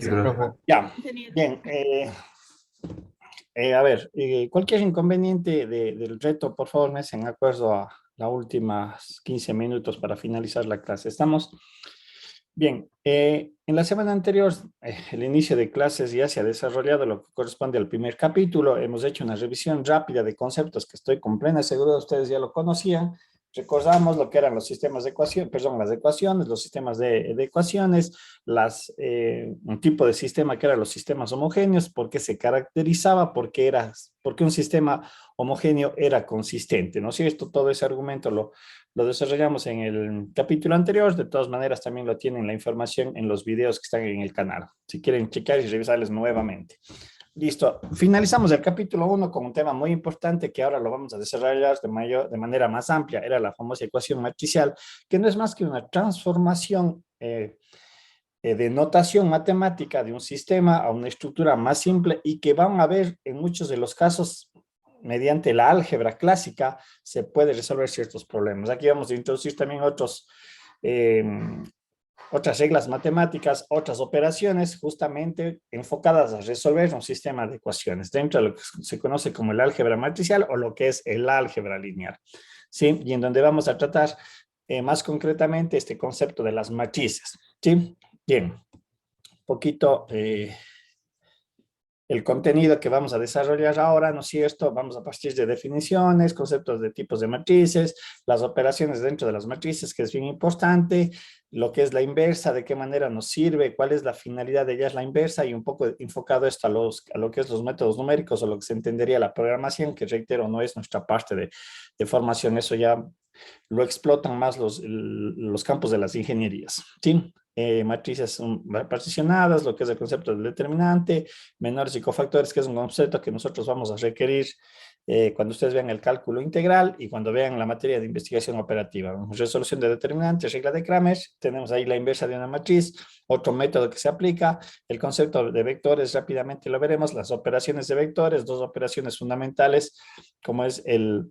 profe. Ya, bien. A ver, cualquier inconveniente del reto, por favor, me hacen acuerdo a las últimas 15 minutos para finalizar la clase. ¿Estamos? Bien, en la semana anterior, el inicio de clases ya se ha desarrollado lo que corresponde al primer capítulo. Hemos hecho una revisión rápida de conceptos que estoy con plena seguridad ustedes ya lo conocían. Recordamos lo que eran los sistemas de ecuación, perdón, las ecuaciones, los sistemas de ecuaciones, un tipo de sistema que eran los sistemas homogéneos, por qué se caracterizaba, porque un sistema homogéneo era consistente, ¿no es cierto? Todo ese argumento lo desarrollamos en el capítulo anterior. De todas maneras, también lo tienen la información en los videos que están en el canal, si quieren checar y revisarles nuevamente. Listo, finalizamos el capítulo 1 con un tema muy importante que ahora lo vamos a desarrollar de manera más amplia. Era la famosa ecuación matricial, que no es más que una transformación de notación matemática de un sistema a una estructura más simple y que van a ver en muchos de los casos, mediante la álgebra clásica, se puede resolver ciertos problemas. Aquí vamos a introducir también otras reglas matemáticas, otras operaciones justamente enfocadas a resolver un sistema de ecuaciones dentro de lo que se conoce como el álgebra matricial o lo que es el álgebra lineal, ¿sí? Y en donde vamos a tratar más concretamente este concepto de las matrices, ¿sí? Bien, un poquito el contenido que vamos a desarrollar ahora, ¿no es cierto? Vamos a partir de definiciones, conceptos de tipos de matrices, las operaciones dentro de las matrices, que es bien importante, lo que es la inversa, de qué manera nos sirve, cuál es la finalidad de ella, es la inversa, y un poco enfocado esto a lo que es los métodos numéricos o lo que se entendería la programación, que reitero, no es nuestra parte de formación, eso ya lo explotan más los campos de las ingenierías, ¿sí? Matrices particionadas, lo que es el concepto del determinante, menores y cofactores, que es un concepto que nosotros vamos a requerir cuando ustedes vean el cálculo integral y cuando vean la materia de investigación operativa. Resolución de determinantes, regla de Kramer, tenemos ahí la inversa de una matriz, otro método que se aplica, el concepto de vectores, rápidamente lo veremos, las operaciones de vectores, dos operaciones fundamentales, como es el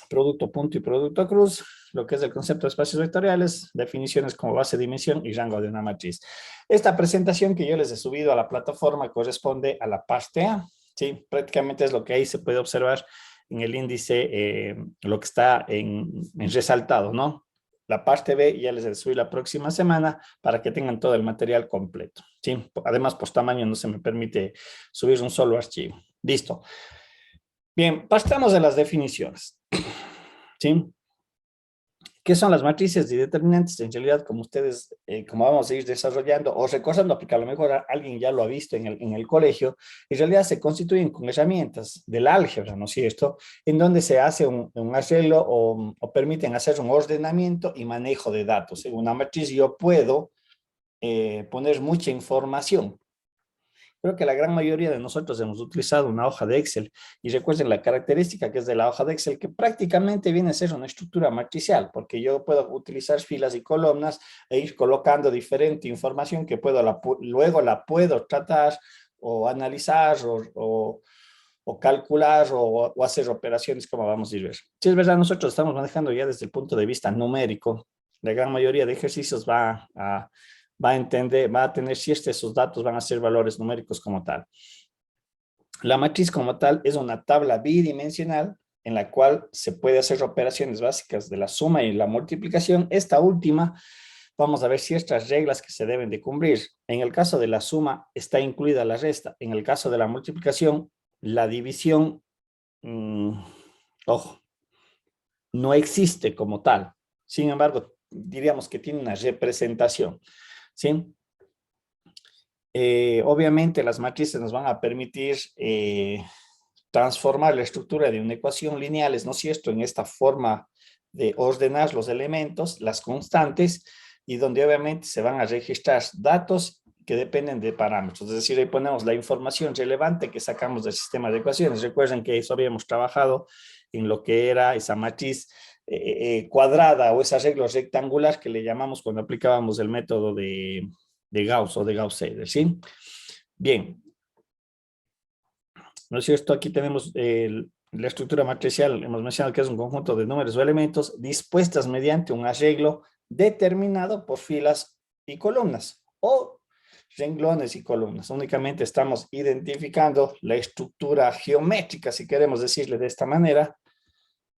producto punto y producto cruz, lo que es el concepto de espacios vectoriales, definiciones como base, dimensión y rango de una matriz. Esta presentación que yo les he subido a la plataforma corresponde a la parte A, ¿sí? Prácticamente es lo que ahí se puede observar en el índice, lo que está en resaltado, ¿no? La parte B ya les subí la próxima semana para que tengan todo el material completo, ¿sí? Además, por tamaño no se me permite subir un solo archivo. Listo. Bien, partamos de las definiciones. ¿Sí? ¿Qué son las matrices y determinantes? En realidad, como ustedes, como vamos a ir desarrollando o recordando, porque a lo mejor alguien ya lo ha visto en el colegio, en realidad se constituyen con herramientas del álgebra, ¿no es cierto? En donde se hace un arreglo o permiten hacer un ordenamiento y manejo de datos. En una matriz yo puedo poner mucha información. Creo que la gran mayoría de nosotros hemos utilizado una hoja de Excel y recuerden la característica que es de la hoja de Excel, que prácticamente viene a ser una estructura matricial, porque yo puedo utilizar filas y columnas e ir colocando diferente información que luego la puedo tratar o analizar o calcular o hacer operaciones como vamos a ir ver. Si es verdad, nosotros estamos manejando ya desde el punto de vista numérico. La gran mayoría de ejercicios va a tener si esos datos van a ser valores numéricos como tal. La matriz como tal es una tabla bidimensional en la cual se puede hacer operaciones básicas de la suma y la multiplicación. Esta última, vamos a ver ciertas reglas que se deben de cumplir. En el caso de la suma está incluida la resta. En el caso de la multiplicación, la división, ojo, no existe como tal. Sin embargo, diríamos que tiene una representación, ¿sí? Obviamente las matrices nos van a permitir transformar la estructura de una ecuación lineal, ¿no es cierto?, en esta forma de ordenar los elementos, las constantes, y donde obviamente se van a registrar datos que dependen de parámetros. Es decir, ahí ponemos la información relevante que sacamos del sistema de ecuaciones. Recuerden que eso habíamos trabajado en lo que era esa matriz cuadrada o ese arreglo rectangular que le llamamos cuando aplicábamos el método de Gauss o de Gauss-Seidel, ¿sí? Bien. ¿No es cierto? Aquí tenemos la estructura matricial, hemos mencionado que es un conjunto de números o elementos dispuestas mediante un arreglo determinado por filas y columnas. O renglones y columnas. Únicamente estamos identificando la estructura geométrica, si queremos decirle de esta manera.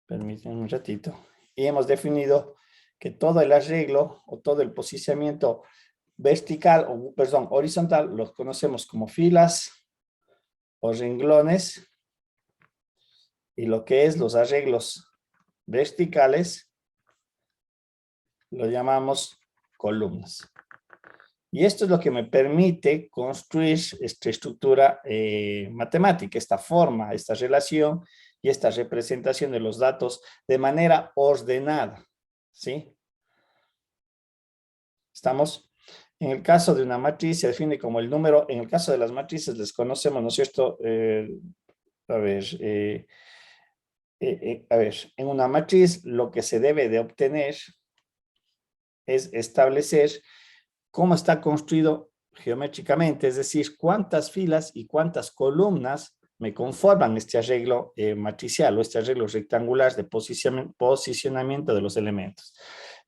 Permítanme un ratito. Y hemos definido que todo el arreglo o todo el posicionamiento vertical, o perdón, horizontal, los conocemos como filas o renglones. Y lo que es los arreglos verticales, lo llamamos columnas. Y esto es lo que me permite construir esta estructura matemática, esta forma, esta relación y esta representación de los datos de manera ordenada, ¿sí? ¿Estamos? En el caso de una matriz se define como el número, en el caso de las matrices les conocemos, ¿no es cierto? A ver, en una matriz lo que se debe de obtener es establecer cómo está construido geométricamente, es decir, cuántas filas y cuántas columnas me conforman este arreglo matricial o este arreglo rectangular de posicionamiento de los elementos.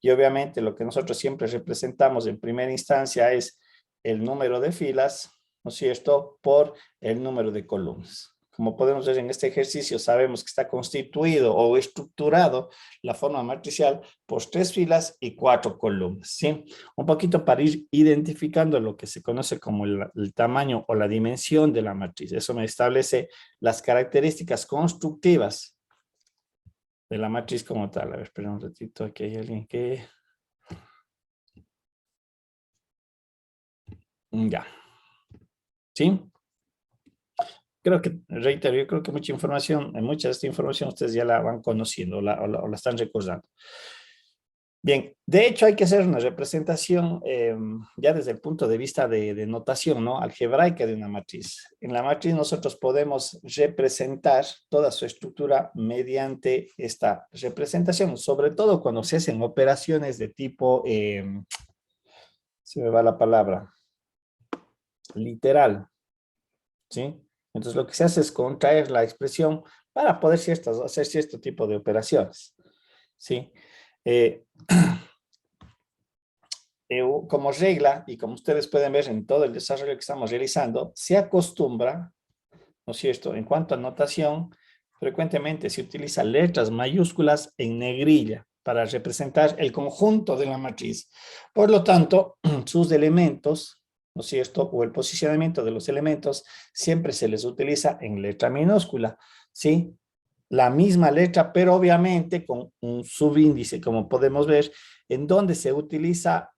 Y obviamente lo que nosotros siempre representamos en primera instancia es el número de filas, ¿no es cierto?, por el número de columnas. Como podemos ver en este ejercicio, sabemos que está constituido o estructurado la forma matricial por 3 filas y 4 columnas, ¿sí? Un poquito para ir identificando lo que se conoce como el tamaño o la dimensión de la matriz. Eso me establece las características constructivas de la matriz como tal. A ver, espera un ratito, aquí hay alguien que... Ya. ¿Sí? Creo que, reitero, yo creo que mucha de esta información ustedes ya la van conociendo o la están recordando. Bien, de hecho hay que hacer una representación ya desde el punto de vista de notación, ¿no? Algebraica de una matriz. En la matriz nosotros podemos representar toda su estructura mediante esta representación, sobre todo cuando se hacen operaciones de tipo, se me va la palabra, literal, ¿sí? Entonces lo que se hace es contraer la expresión para poder hacer cierto tipo de operaciones, ¿sí? Como regla, y como ustedes pueden ver en todo el desarrollo que estamos realizando, se acostumbra, ¿no es cierto?, en cuanto a notación, frecuentemente se utiliza letras mayúsculas en negrilla para representar el conjunto de la matriz. Por lo tanto, sus elementos, ¿no es cierto?, o el posicionamiento de los elementos, siempre se les utiliza en letra minúscula, ¿sí? La misma letra, pero obviamente con un subíndice, como podemos ver, en donde se utiliza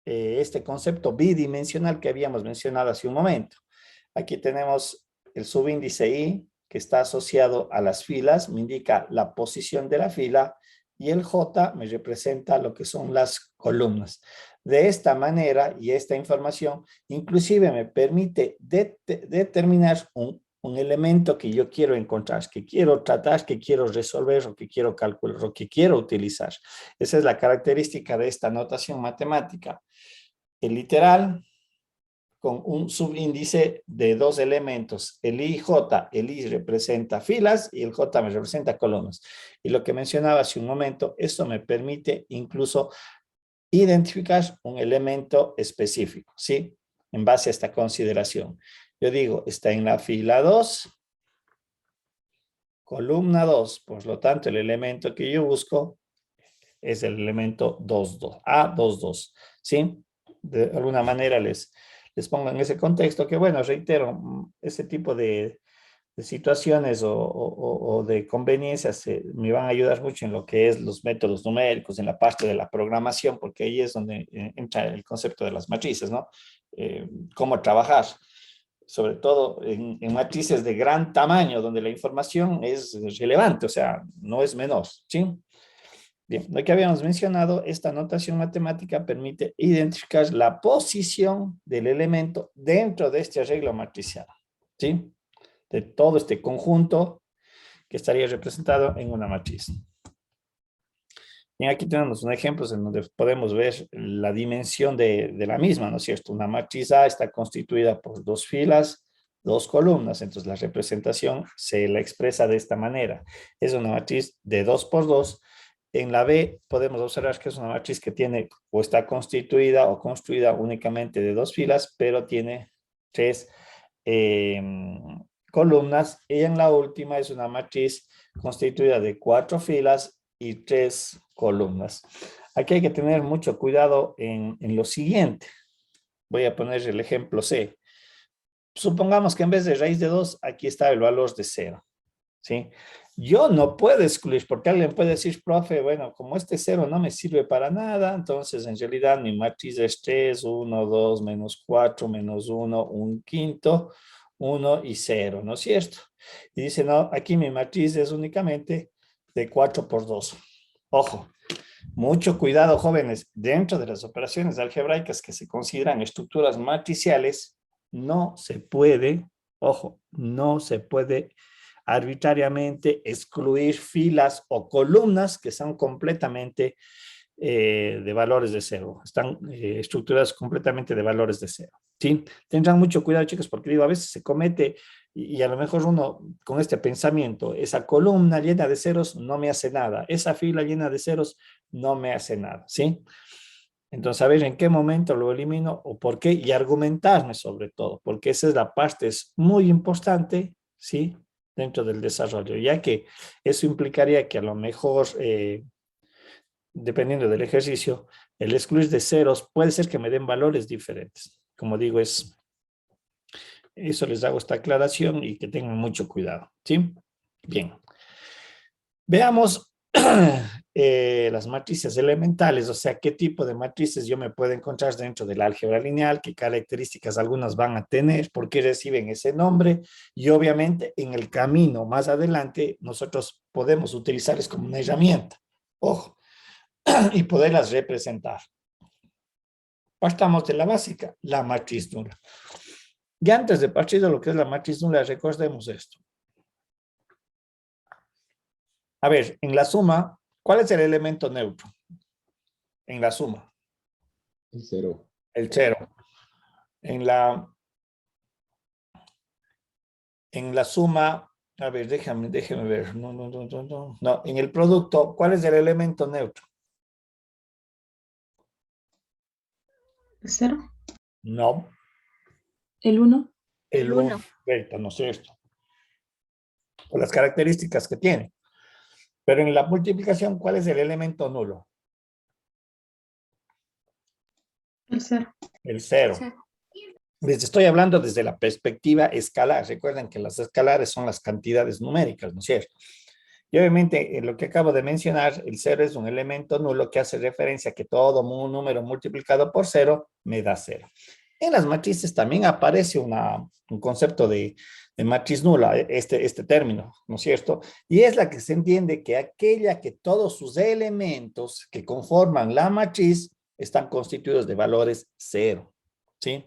este concepto bidimensional que habíamos mencionado hace un momento. Aquí tenemos el subíndice I, que está asociado a las filas, me indica la posición de la fila, y el J me representa lo que son las columnas. De esta manera, y esta información, inclusive me permite determinar un elemento que yo quiero encontrar, que quiero tratar, que quiero resolver, o que quiero calcular, o que quiero utilizar. Esa es la característica de esta notación matemática. El literal, con un subíndice de 2 elementos, el I y J. El I representa filas y el J me representa columnas. Y lo que mencionaba hace un momento, esto me permite incluso identificar un elemento específico, ¿sí? En base a esta consideración. Yo digo, está en la fila 2, columna 2, por lo tanto el elemento que yo busco es el elemento 22, A22, ¿sí? De alguna manera les pongo en ese contexto que, bueno, reitero, ese tipo de situaciones o de conveniencias me van a ayudar mucho en lo que es los métodos numéricos, en la parte de la programación, porque ahí es donde entra el concepto de las matrices, ¿no? Cómo trabajar, sobre todo en matrices de gran tamaño, donde la información es relevante, o sea, no es menor, ¿sí? Bien, lo que habíamos mencionado, esta notación matemática permite identificar la posición del elemento dentro de este arreglo matricial, ¿sí? De todo este conjunto que estaría representado en una matriz. Bien, aquí tenemos un ejemplo en donde podemos ver la dimensión de la misma, ¿no es cierto? Una matriz A está constituida por 2 filas, 2 columnas, entonces la representación se la expresa de esta manera. Es una matriz de 2 por 2, En la B podemos observar que es una matriz que tiene o está constituida o construida únicamente de 2 filas, pero tiene 3 eh, columnas. Y en la última es una matriz constituida de 4 filas y 3 columnas. Aquí hay que tener mucho cuidado en lo siguiente. Voy a poner el ejemplo C. Supongamos que en vez de raíz de 2, aquí está el valor de 0. ¿Sí? Yo no puedo excluir, porque alguien puede decir, profe, bueno, como este 0 no me sirve para nada, entonces en realidad mi matriz es 3, 1, 2, menos 4, menos 1, un quinto, 1 y 0, ¿no es cierto? Y dice, no, aquí mi matriz es únicamente de 4 por 2. Ojo, mucho cuidado, jóvenes, dentro de las operaciones algebraicas que se consideran estructuras matriciales, no se puede, ojo, no se puede arbitrariamente excluir filas o columnas que son completamente de valores de 0. Están estructuradas completamente de valores de 0. ¿Sí? Tendrán mucho cuidado, chicos, porque digo, a veces se comete, y a lo mejor uno con este pensamiento, esa columna llena de ceros no me hace nada, esa fila llena de ceros no me hace nada, ¿sí? Entonces, a ver en qué momento lo elimino o por qué, y argumentarme sobre todo, porque esa es la parte es muy importante, ¿sí? Dentro del desarrollo, ya que eso implicaría que a lo mejor, dependiendo del ejercicio, el excluir de ceros puede ser que me den valores diferentes. Como digo, eso les hago esta aclaración y que tengan mucho cuidado, ¿sí? Bien. Veamos las matrices elementales, o sea, qué tipo de matrices yo me puedo encontrar dentro del álgebra lineal, qué características algunas van a tener, por qué reciben ese nombre, y obviamente en el camino más adelante nosotros podemos utilizarles como una herramienta, ojo, y poderlas representar. Partamos de la básica, la matriz nula. Y antes de partir de lo que es la matriz nula, recordemos esto. A ver, en la suma, ¿cuál es el elemento neutro? En la suma. El 0. El 0. En la suma, a ver, déjame ver. No, en el producto, ¿cuál es el elemento neutro? ¿El 0? No, ¿El 1? el 1. Perfecto, no sé esto. Por las características que tiene. Pero en la multiplicación, ¿cuál es el elemento nulo? El 0. El 0. Les estoy hablando desde la perspectiva escalar. Recuerden que las escalares son las cantidades numéricas, ¿no es cierto? Y obviamente, lo que acabo de mencionar, el 0 es un elemento nulo que hace referencia a que todo número multiplicado por 0 me da 0. En las matrices también aparece un concepto de matriz nula, este término, ¿no es cierto? Y es la que se entiende que aquella que todos sus elementos que conforman la matriz están constituidos de valores 0, ¿sí?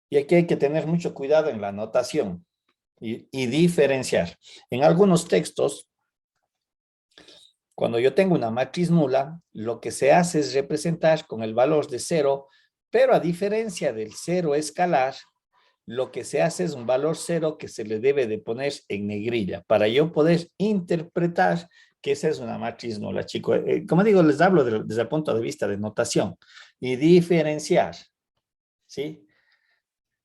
Y aquí hay que tener mucho cuidado en la notación y diferenciar. En algunos textos, cuando yo tengo una matriz nula, lo que se hace es representar con el valor de 0, pero a diferencia del 0 escalar, lo que se hace es un valor 0 que se le debe de poner en negrilla para yo poder interpretar que esa es una matriz nula, chicos. Como digo, les hablo desde el punto de vista de notación y diferenciar, ¿sí?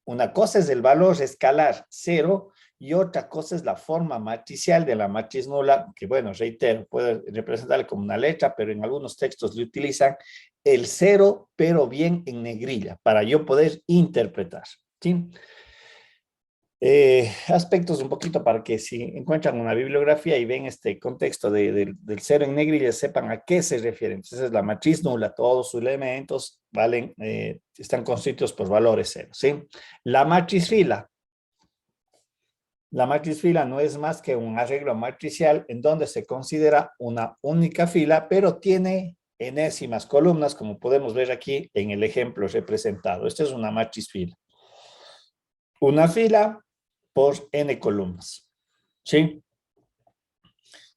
Una cosa es el valor escalar 0 y otra cosa es la forma matricial de la matriz nula, que bueno, reitero, puede representarle como una letra, pero en algunos textos le utilizan el 0, pero bien en negrilla, para yo poder interpretar, ¿sí? Aspectos un poquito para que si encuentran una bibliografía y ven este contexto del 0 en negrilla, sepan a qué se refiere. Entonces es la matriz nula, todos sus elementos valen, están constituidos por valores 0, ¿sí? La matriz fila. La matriz fila no es más que un arreglo matricial en donde se considera una única fila, pero tiene enésimas columnas, como podemos ver aquí en el ejemplo representado. Esta es una matriz fila. Una fila por n columnas, ¿sí?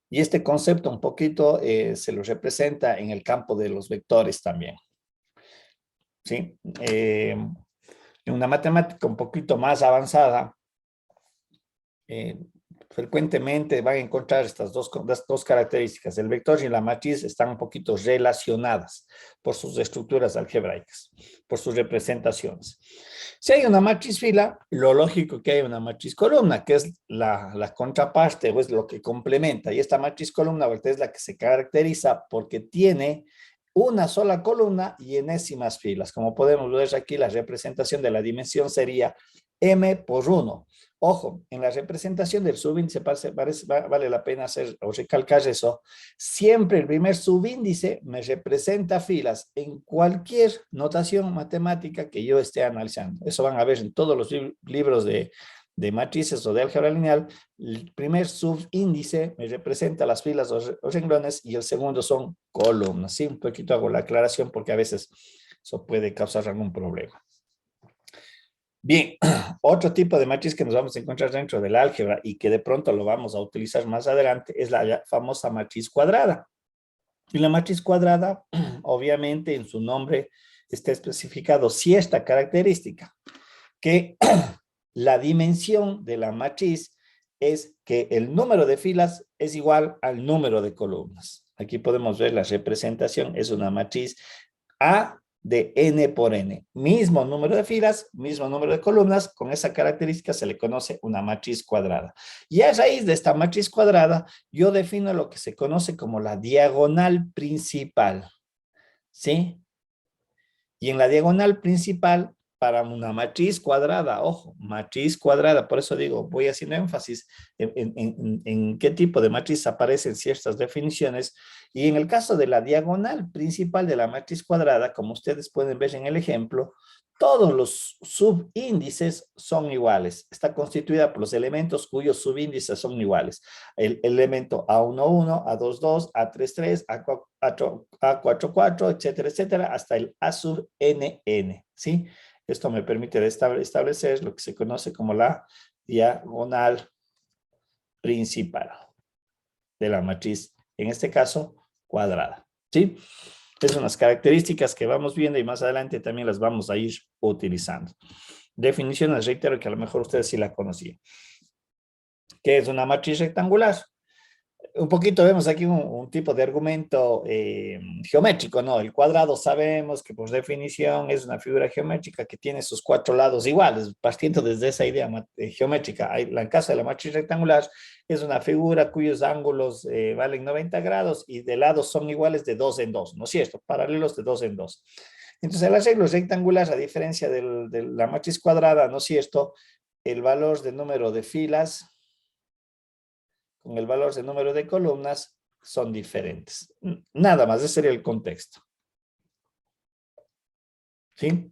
Y este concepto un poquito se lo representa en el campo de los vectores también, ¿sí? En una matemática un poquito más avanzada, frecuentemente van a encontrar estas dos características. El vector y la matriz están un poquito relacionadas por sus estructuras algebraicas, por sus representaciones. Si hay una matriz fila, lo lógico es que hay una matriz columna, que es la contraparte o es lo que complementa. Y esta matriz columna es la que se caracteriza porque tiene una sola columna y enésimas filas. Como podemos ver aquí, la representación de la dimensión sería m por 1. Ojo, en la representación del subíndice vale la pena hacer o recalcar eso. Siempre el primer subíndice me representa filas en cualquier notación matemática que yo esté analizando. Eso van a ver en todos los libros de matrices o de álgebra lineal. El primer subíndice me representa las filas o renglones y el segundo son columnas. Sí, un poquito hago la aclaración porque a veces eso puede causar algún problema. Bien, otro tipo de matriz que nos vamos a encontrar dentro del álgebra y que de pronto lo vamos a utilizar más adelante es la famosa matriz cuadrada. Y la matriz cuadrada, obviamente en su nombre está especificado cierta característica, que la dimensión de la matriz es que el número de filas es igual al número de columnas. Aquí podemos ver la representación, es una matriz A de n por n. Mismo número de filas, mismo número de columnas, con esa característica se le conoce una matriz cuadrada. Y a raíz de esta matriz cuadrada, yo defino lo que se conoce como la diagonal principal. ¿Sí? Y en la diagonal principal, para una matriz cuadrada, ojo, matriz cuadrada, por eso digo, voy haciendo énfasis en qué tipo de matriz aparecen ciertas definiciones, y en el caso de la diagonal principal de la matriz cuadrada, como ustedes pueden ver en el ejemplo, todos los subíndices son iguales. Está constituida por los elementos cuyos subíndices son iguales. El elemento A11, A22, A33, A44, etcétera, etcétera, hasta el A sub NN, ¿sí? Esto me permite establecer lo que se conoce como la diagonal principal de la matriz, en este caso, cuadrada, ¿sí? Es unas características que vamos viendo y más adelante también las vamos a ir utilizando. Definiciones, reitero que a lo mejor ustedes sí la conocían. ¿Qué es una matriz rectangular? Un poquito vemos aquí un tipo de argumento geométrico, ¿no? El cuadrado sabemos que por definición es una figura geométrica que tiene sus cuatro lados iguales, partiendo desde esa idea geométrica. En el caso de la matriz rectangular es una figura cuyos ángulos valen 90 grados y de lados son iguales de 2 en 2, ¿no es cierto? Paralelos de 2 en 2. Entonces el arreglo rectangular, a diferencia de la matriz cuadrada, ¿no es cierto? El valor de número de filas con el valor de número de columnas son diferentes. Nada más, ese sería el contexto. ¿Sí?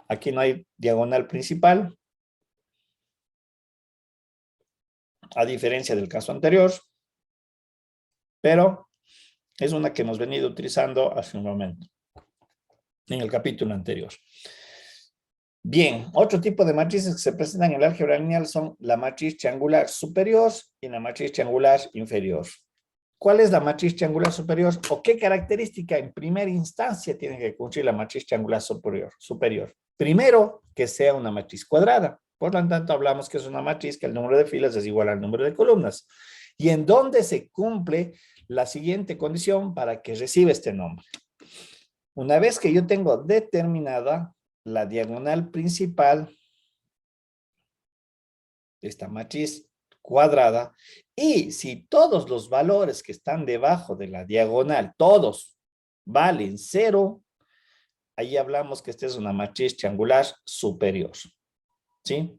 Aquí no hay diagonal principal, a diferencia del caso anterior, pero es una que hemos venido utilizando hace un momento, en el capítulo anterior. Bien, otro tipo de matrices que se presentan en el álgebra lineal son la matriz triangular superior y la matriz triangular inferior. ¿Cuál es la matriz triangular superior o qué característica en primera instancia tiene que cumplir la matriz triangular superior? Primero, que sea una matriz cuadrada. Por lo tanto, hablamos que es una matriz que el número de filas es igual al número de columnas. ¿Y en dónde se cumple la siguiente condición para que reciba este nombre? Una vez que yo tengo determinada la diagonal principal de esta matriz cuadrada, y si todos los valores que están debajo de la diagonal, todos valen 0, ahí hablamos que esta es una matriz triangular superior. ¿Sí?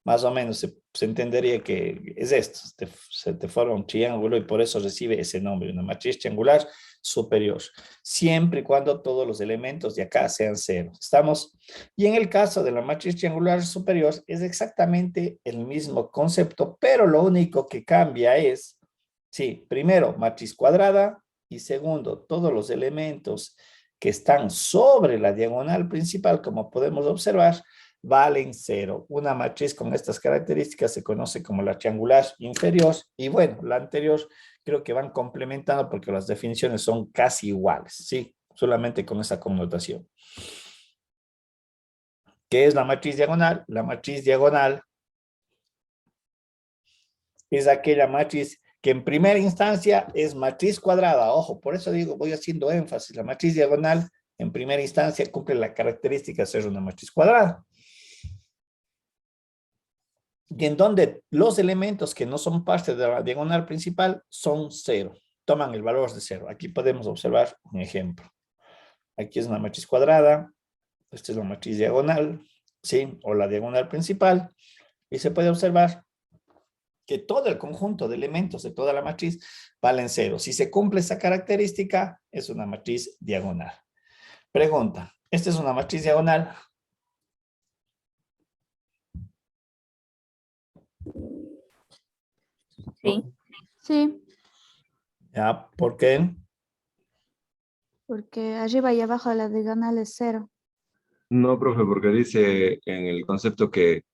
Más o menos se entendería que es esto, se te forma un triángulo y por eso recibe ese nombre, una matriz triangular superior, siempre y cuando todos los elementos de acá sean 0. ¿Estamos? Y en el caso de la matriz triangular superior es exactamente el mismo concepto, pero lo único que cambia es, sí, primero matriz cuadrada y segundo, todos los elementos que están sobre la diagonal principal, como podemos observar, valen 0. Una matriz con estas características se conoce como la triangular inferior y bueno, la anterior creo que van complementando porque las definiciones son casi iguales, ¿sí? Solamente con esa connotación. ¿Qué es la matriz diagonal? La matriz diagonal es aquella matriz que en primera instancia es matriz cuadrada. Ojo, por eso digo, voy haciendo énfasis. La matriz diagonal en primera instancia cumple la característica de ser una matriz cuadrada. Y en donde los elementos que no son parte de la diagonal principal son 0. Toman el valor de 0. Aquí podemos observar un ejemplo. Aquí es una matriz cuadrada. Esta es la matriz diagonal, ¿sí? O la diagonal principal. Y se puede observar que todo el conjunto de elementos de toda la matriz valen 0. Si se cumple esa característica, es una matriz diagonal. Pregunta, ¿esta es una matriz diagonal? Sí. Sí, ¿Ya? ¿Por qué? Porque arriba y abajo de la diagonal es 0. No, profe, porque dice en el concepto que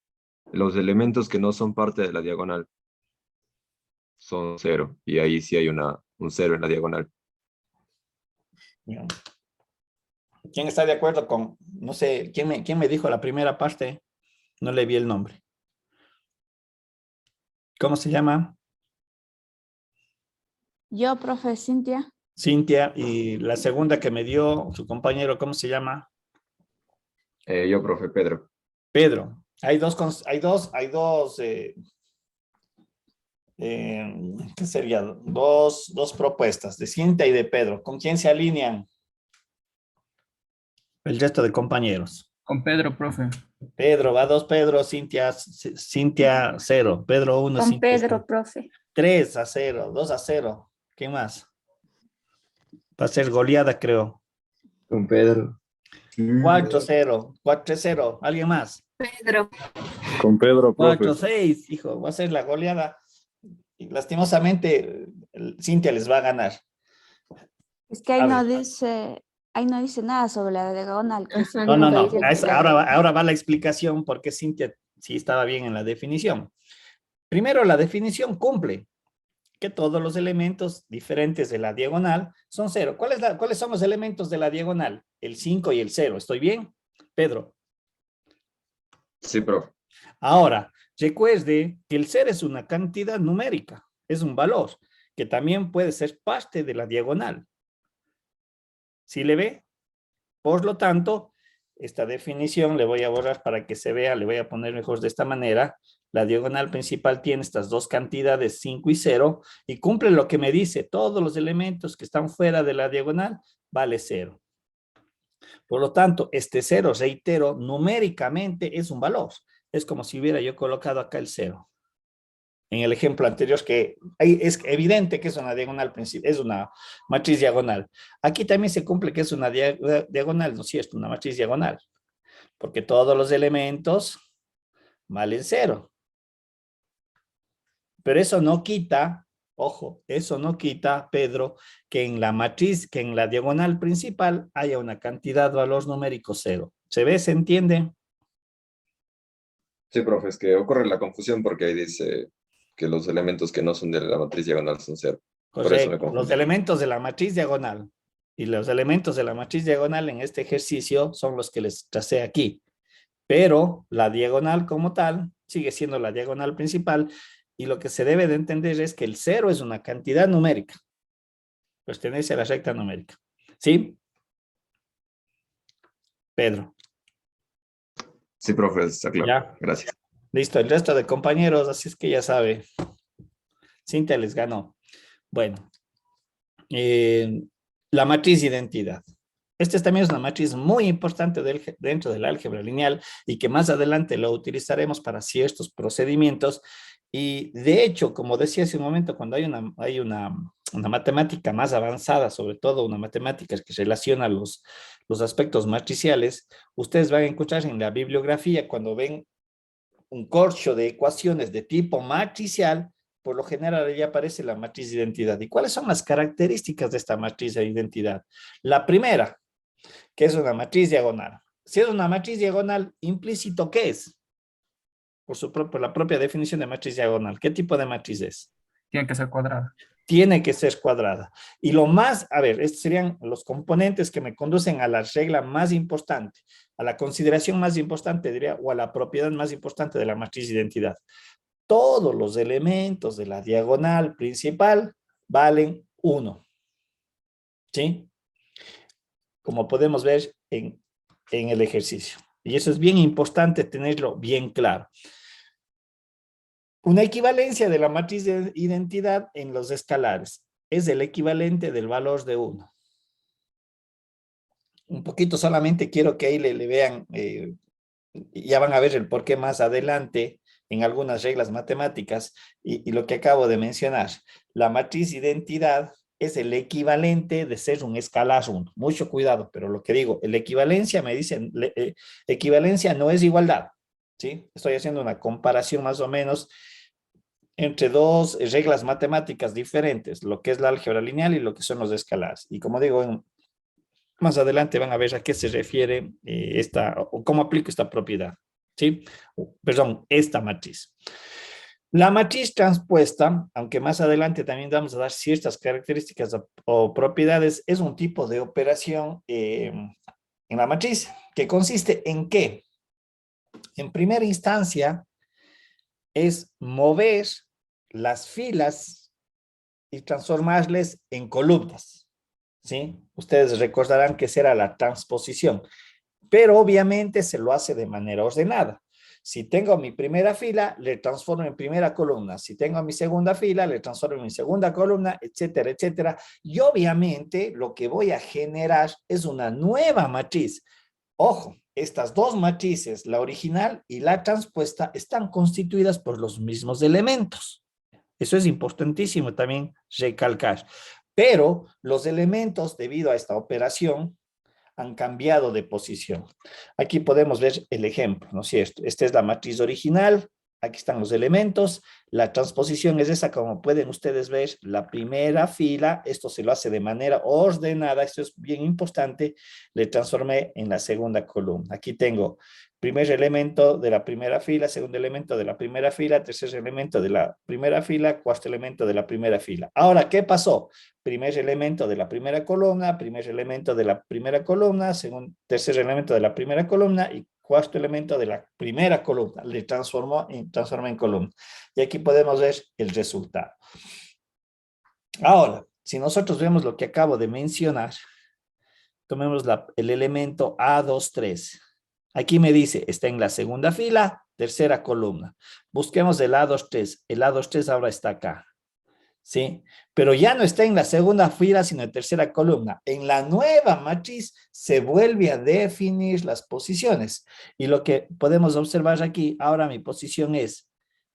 los elementos que no son parte de la diagonal son 0. Y ahí sí hay un 0 en la diagonal. Ya. ¿Quién está de acuerdo con, no sé, quién me dijo la primera parte? No le vi el nombre. ¿Cómo se llama? Yo, profe Cintia. Cintia. Y la segunda que me dio su compañero, ¿cómo se llama? Yo, profe, Pedro. Pedro. Hay dos, ¿qué sería? Dos propuestas, de Cintia y de Pedro. ¿Con quién se alinean? El resto de compañeros. Con Pedro, profe. Pedro, va 2 Pedro, Cintia 0, Pedro 1, Con Cintia Pedro, 0. profe. 3-0, 2-0. ¿Qué más? Va a ser goleada, creo. Con Pedro. 4-0, 4-0. ¿Alguien más? Pedro. Con Pedro, profe. 4-6, hijo, va a ser la goleada. Y lastimosamente, Cintia les va a ganar. Es que ahí A no ver. dice nada sobre la diagonal. No. Ahora va la explicación porque Cintia sí estaba bien en la definición. Primero, la definición cumple que todos los elementos diferentes de la diagonal son 0. ¿Cuáles son los elementos de la diagonal? El 5 y el 0. ¿Estoy bien, Pedro? Sí, profe. Ahora, recuerde que el 0 es una cantidad numérica, es un valor que también puede ser parte de la diagonal. ¿Sí le ve? Por lo tanto, esta definición le voy a borrar para que se vea, le voy a poner mejor de esta manera. La diagonal principal tiene estas dos cantidades, 5 y 0, y cumple lo que me dice, todos los elementos que están fuera de la diagonal vale 0. Por lo tanto, este 0, reitero, numéricamente es un valor. Es como si hubiera yo colocado acá el 0. En el ejemplo anterior, que ahí es evidente que es una diagonal, es una matriz diagonal. Aquí también se cumple que es una diagonal, ¿no es cierto? Una matriz diagonal. Porque todos los elementos valen 0. Pero eso no quita, ojo, eso no quita, Pedro, que en la matriz, que en la diagonal principal haya una cantidad de valor numérico 0. ¿Se ve? ¿Se entiende? Sí, profe, es que ocurre la confusión porque ahí dice que los elementos que no son de la matriz diagonal son 0. Por eso me Correcto. confundo. Los elementos de la matriz diagonal y los elementos de la matriz diagonal en este ejercicio son los que les tracé aquí. Pero la diagonal como tal sigue siendo la diagonal principal y lo que se debe de entender es que el 0 es una cantidad numérica. Pertenece a la recta numérica. ¿Sí? Pedro. Sí, profe, está claro. Ya. Gracias. Listo, el resto de compañeros, así es que ya sabe. Cintia les ganó. Bueno, la matriz de identidad. Esta también es una matriz muy importante dentro del álgebra lineal y que más adelante lo utilizaremos para ciertos procedimientos. Y de hecho, como decía hace un momento, cuando hay una matemática más avanzada, sobre todo una matemática que relaciona los aspectos matriciales, ustedes van a encontrar en la bibliografía cuando ven un corcho de ecuaciones de tipo matricial, por lo general ya aparece la matriz de identidad. ¿Y cuáles son las características de esta matriz de identidad? La primera, que es una matriz diagonal. Si es una matriz diagonal, implícito, ¿qué es? Por la propia definición de matriz diagonal. ¿Qué tipo de matriz es? Tiene que ser cuadrada. Tiene que ser cuadrada. Y lo más, a ver, estos serían los componentes que me conducen a la regla más importante, a la consideración más importante, diría, o a la propiedad más importante de la matriz de identidad. todos los elementos de la diagonal principal valen 1. ¿Sí? Como podemos ver en el ejercicio. Y eso es bien importante tenerlo bien claro. Una equivalencia de la matriz de identidad en los escalares es el equivalente del valor de 1. Un poquito solamente quiero que ahí le vean, ya van a ver el porqué más adelante en algunas reglas matemáticas y lo que acabo de mencionar. La matriz identidad es el equivalente de ser un escalar 1. Mucho cuidado, pero lo que digo, la equivalencia me dicen, equivalencia no es igualdad, ¿sí? Estoy haciendo una comparación más o menos entre dos reglas matemáticas diferentes, lo que es la álgebra lineal y lo que son los escalares. Y como digo, más adelante van a ver a qué se refiere o cómo aplico esta propiedad, ¿sí? Perdón, esta matriz. La matriz transpuesta, aunque más adelante también vamos a dar ciertas características o propiedades, es un tipo de operación en la matriz, que consiste en qué. En primera instancia, es mover las filas y transformarles en columnas, ¿sí? Ustedes recordarán que esa era la transposición, pero obviamente se lo hace de manera ordenada. Si tengo mi primera fila, le transformo en primera columna. Si tengo mi segunda fila, le transformo en mi segunda columna, etcétera, etcétera. Y obviamente lo que voy a generar es una nueva matriz. Ojo, estas dos matrices, la original y la transpuesta, están constituidas por los mismos elementos. Eso es importantísimo también recalcar. Pero los elementos, debido a esta operación, han cambiado de posición. Aquí podemos ver el ejemplo, ¿no es cierto? Esta es la matriz original, aquí están los elementos, la transposición es esa, como pueden ustedes ver, la primera fila, esto se lo hace de manera ordenada, esto es bien importante, le transformé en la segunda columna. Aquí tengo primer elemento de la primera fila, segundo elemento de la primera fila, tercer elemento de la primera fila, cuarto elemento de la primera fila. Ahora, ¿qué pasó? Primer elemento de la primera columna, primer elemento de la primera columna, tercer elemento de la primera columna y cuarto elemento de la primera columna. Le transformó en columna. Y aquí podemos ver el resultado. Ahora, si nosotros vemos lo que acabo de mencionar, tomemos el elemento A23. Aquí me dice, está en la segunda fila, tercera columna. Busquemos el A23. El A23 ahora está acá. ¿Sí? Pero ya no está en la segunda fila, sino en tercera columna. En la nueva matriz se vuelve a definir las posiciones. Y lo que podemos observar aquí, ahora mi posición es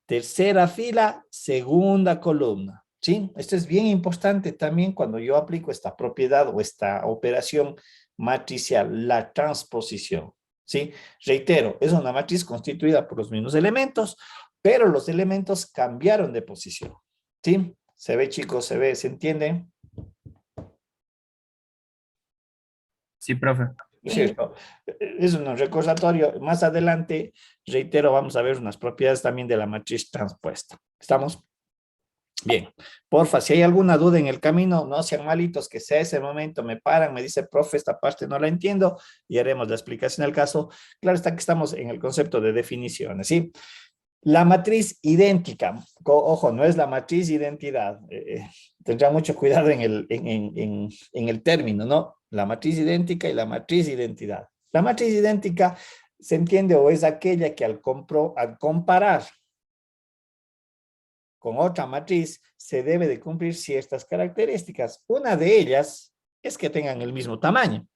tercera fila, segunda columna. ¿Sí? Esto es bien importante también cuando yo aplico esta propiedad o esta operación matricial, la transposición. ¿Sí? Reitero, es una matriz constituida por los mismos elementos, pero los elementos cambiaron de posición. ¿Sí? ¿Se ve, chicos? ¿Se ve? ¿Se entiende? Sí, profe. ¿Cierto? Es un recordatorio. Más adelante, reitero, vamos a ver unas propiedades también de la matriz transpuesta. ¿Estamos? Bien. Porfa, si hay alguna duda en el camino, no sean malitos, que sea ese momento, me paran, me dice, profe, esta parte no la entiendo, y haremos la explicación del caso. Claro está que estamos en el concepto de definiciones, ¿sí? La matriz idéntica, ojo, no es la matriz identidad, tendrá mucho cuidado en el término, ¿no? La matriz idéntica y la matriz identidad. La matriz idéntica se entiende o es aquella que al comparar con otra matriz se debe de cumplir ciertas características. Una de ellas es que tengan el mismo tamaño.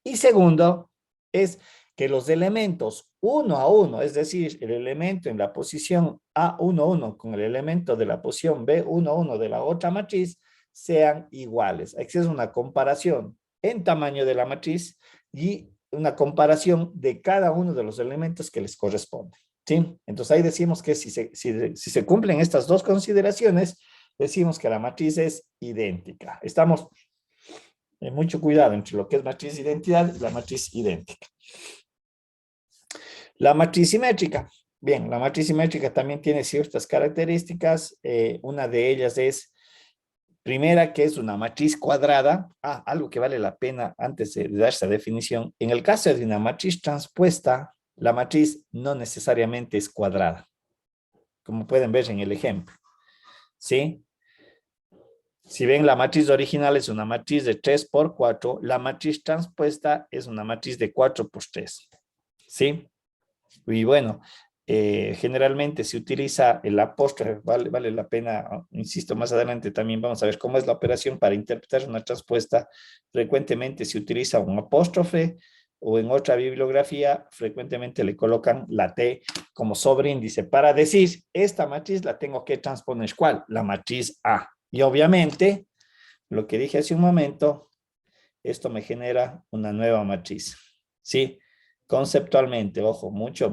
Y segundo, es que los elementos 1 a 1, es decir, el elemento en la posición A11 con el elemento de la posición B11 de la otra matriz, sean iguales. Aquí es una comparación en tamaño de la matriz y una comparación de cada uno de los elementos que les corresponde. ¿Sí? Entonces ahí decimos que si se cumplen estas dos consideraciones, decimos que la matriz es idéntica. Estamos... mucho cuidado entre lo que es matriz identidad y la matriz idéntica. La matriz simétrica. Bien, la matriz simétrica también tiene ciertas características. Una de ellas es, primera, que es una matriz cuadrada. Algo que vale la pena antes de dar esta definición. En el caso de una matriz transpuesta, la matriz no necesariamente es cuadrada. como pueden ver en el ejemplo. ¿Sí? Si ven, la matriz original es una matriz de 3 por 4, la matriz transpuesta es una matriz de 4 por 3. ¿Sí? Y bueno, generalmente se utiliza el apóstrofe, vale la pena, insisto, más adelante también vamos a ver cómo es la operación para interpretar una transpuesta. Frecuentemente se utiliza un apóstrofe o en otra bibliografía frecuentemente le colocan la T como sobreíndice para decir, esta matriz la tengo que transponer, ¿cuál? La matriz A. Y obviamente, lo que dije hace un momento, esto me genera una nueva matriz, ¿sí? Conceptualmente, ojo, mucha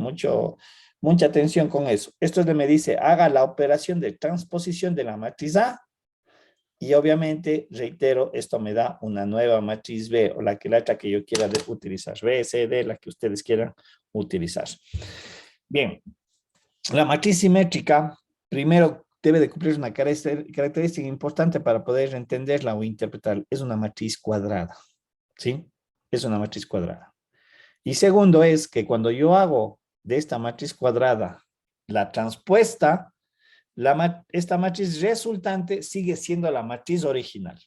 atención con eso. Esto me dice, haga la operación de transposición de la matriz A y obviamente, reitero, esto me da una nueva matriz B o la otra que yo quiera utilizar, B, C, D, la que ustedes quieran utilizar. Bien, la matriz simétrica, primero debe de cumplir una característica importante para poder entenderla o interpretarla. Es una matriz cuadrada, ¿sí? Es una matriz cuadrada. Y segundo es que cuando yo hago de esta matriz cuadrada la transpuesta, esta matriz resultante sigue siendo la matriz original,